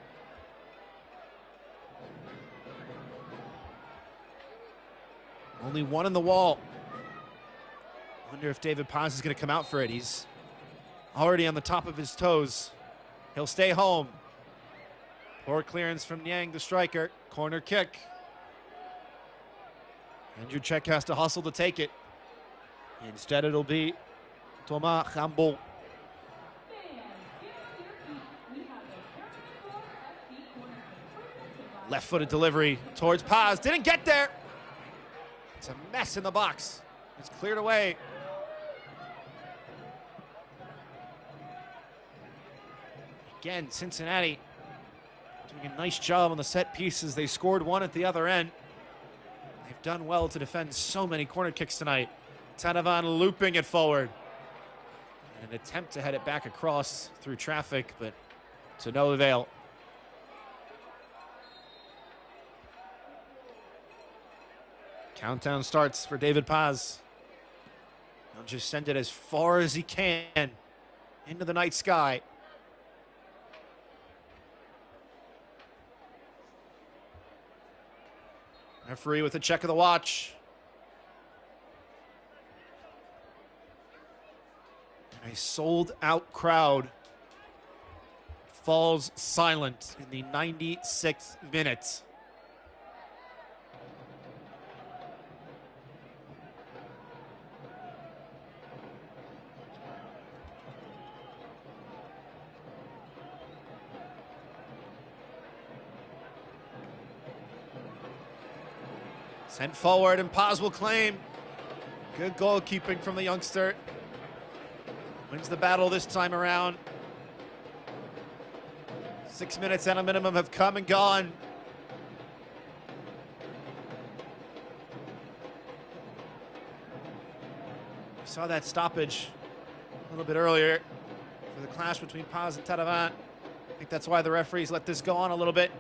Only one in the wall. Wonder if David Paz is going to come out for it. He's already on the top of his toes. He'll stay home. Poor clearance from Niang, the striker. Corner kick. Andrew Czech has to hustle to take it. Instead, it'll be Thomas Rambo. Left-footed delivery towards Paz. Didn't get there. It's a mess in the box. It's cleared away. Again, Cincinnati doing a nice job on the set pieces. They scored one at the other end. They've done well to defend so many corner kicks tonight. Tanavan looping it forward. And an attempt to head it back across through traffic, but to no avail. Countdown starts for David Paz. He'll just send it as far as he can into the night sky. Referee with a check of the watch. And a sold-out crowd falls silent in the 96th minute. Sent forward, and Paz will claim. Good goalkeeping from the youngster. Wins the battle this time around. 6 minutes at a minimum have come and gone. We saw that stoppage a little bit earlier for the clash between Paz and Taravant. I think that's why the referees let this go on a little bit.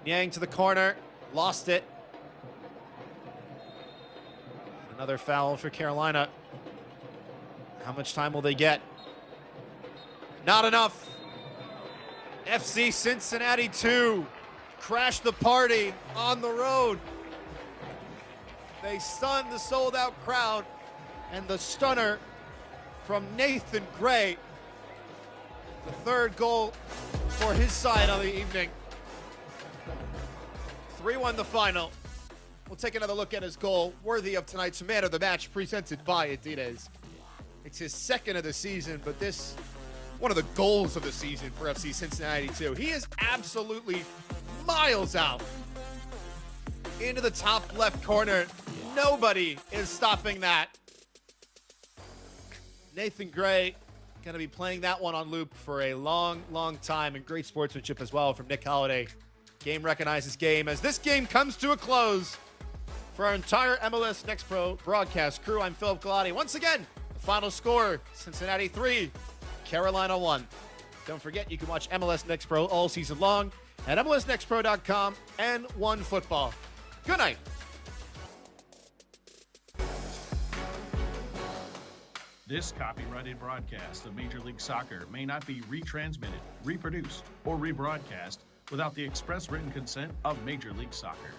Yang to the corner, lost it. Another foul for Carolina. How much time will they get? Not enough. FC Cincinnati 2 crashed the party on the road. They stunned the sold-out crowd, and the stunner from Nathan Gray, the third goal for his side on the evening. 3-1 the final. We'll take another look at his goal, worthy of tonight's Man of the Match, presented by Adidas. It's his second of the season, but this, one of the goals of the season for FC Cincinnati too. He is absolutely miles out into the top left corner. Nobody is stopping that. Nathan Gray going to be playing that one on loop for a long, long time, and great sportsmanship as well from Nick Holliday. Game recognizes game as this game comes to a close. For our entire MLS Next Pro broadcast crew, I'm Philip Galati. Once again, the final score, Cincinnati 3, Carolina 1. Don't forget, you can watch MLS Next Pro all season long at MLSNextPro.com and OneFootball. Good night. This copyrighted broadcast of Major League Soccer may not be retransmitted, reproduced, or rebroadcast without the express written consent of Major League Soccer.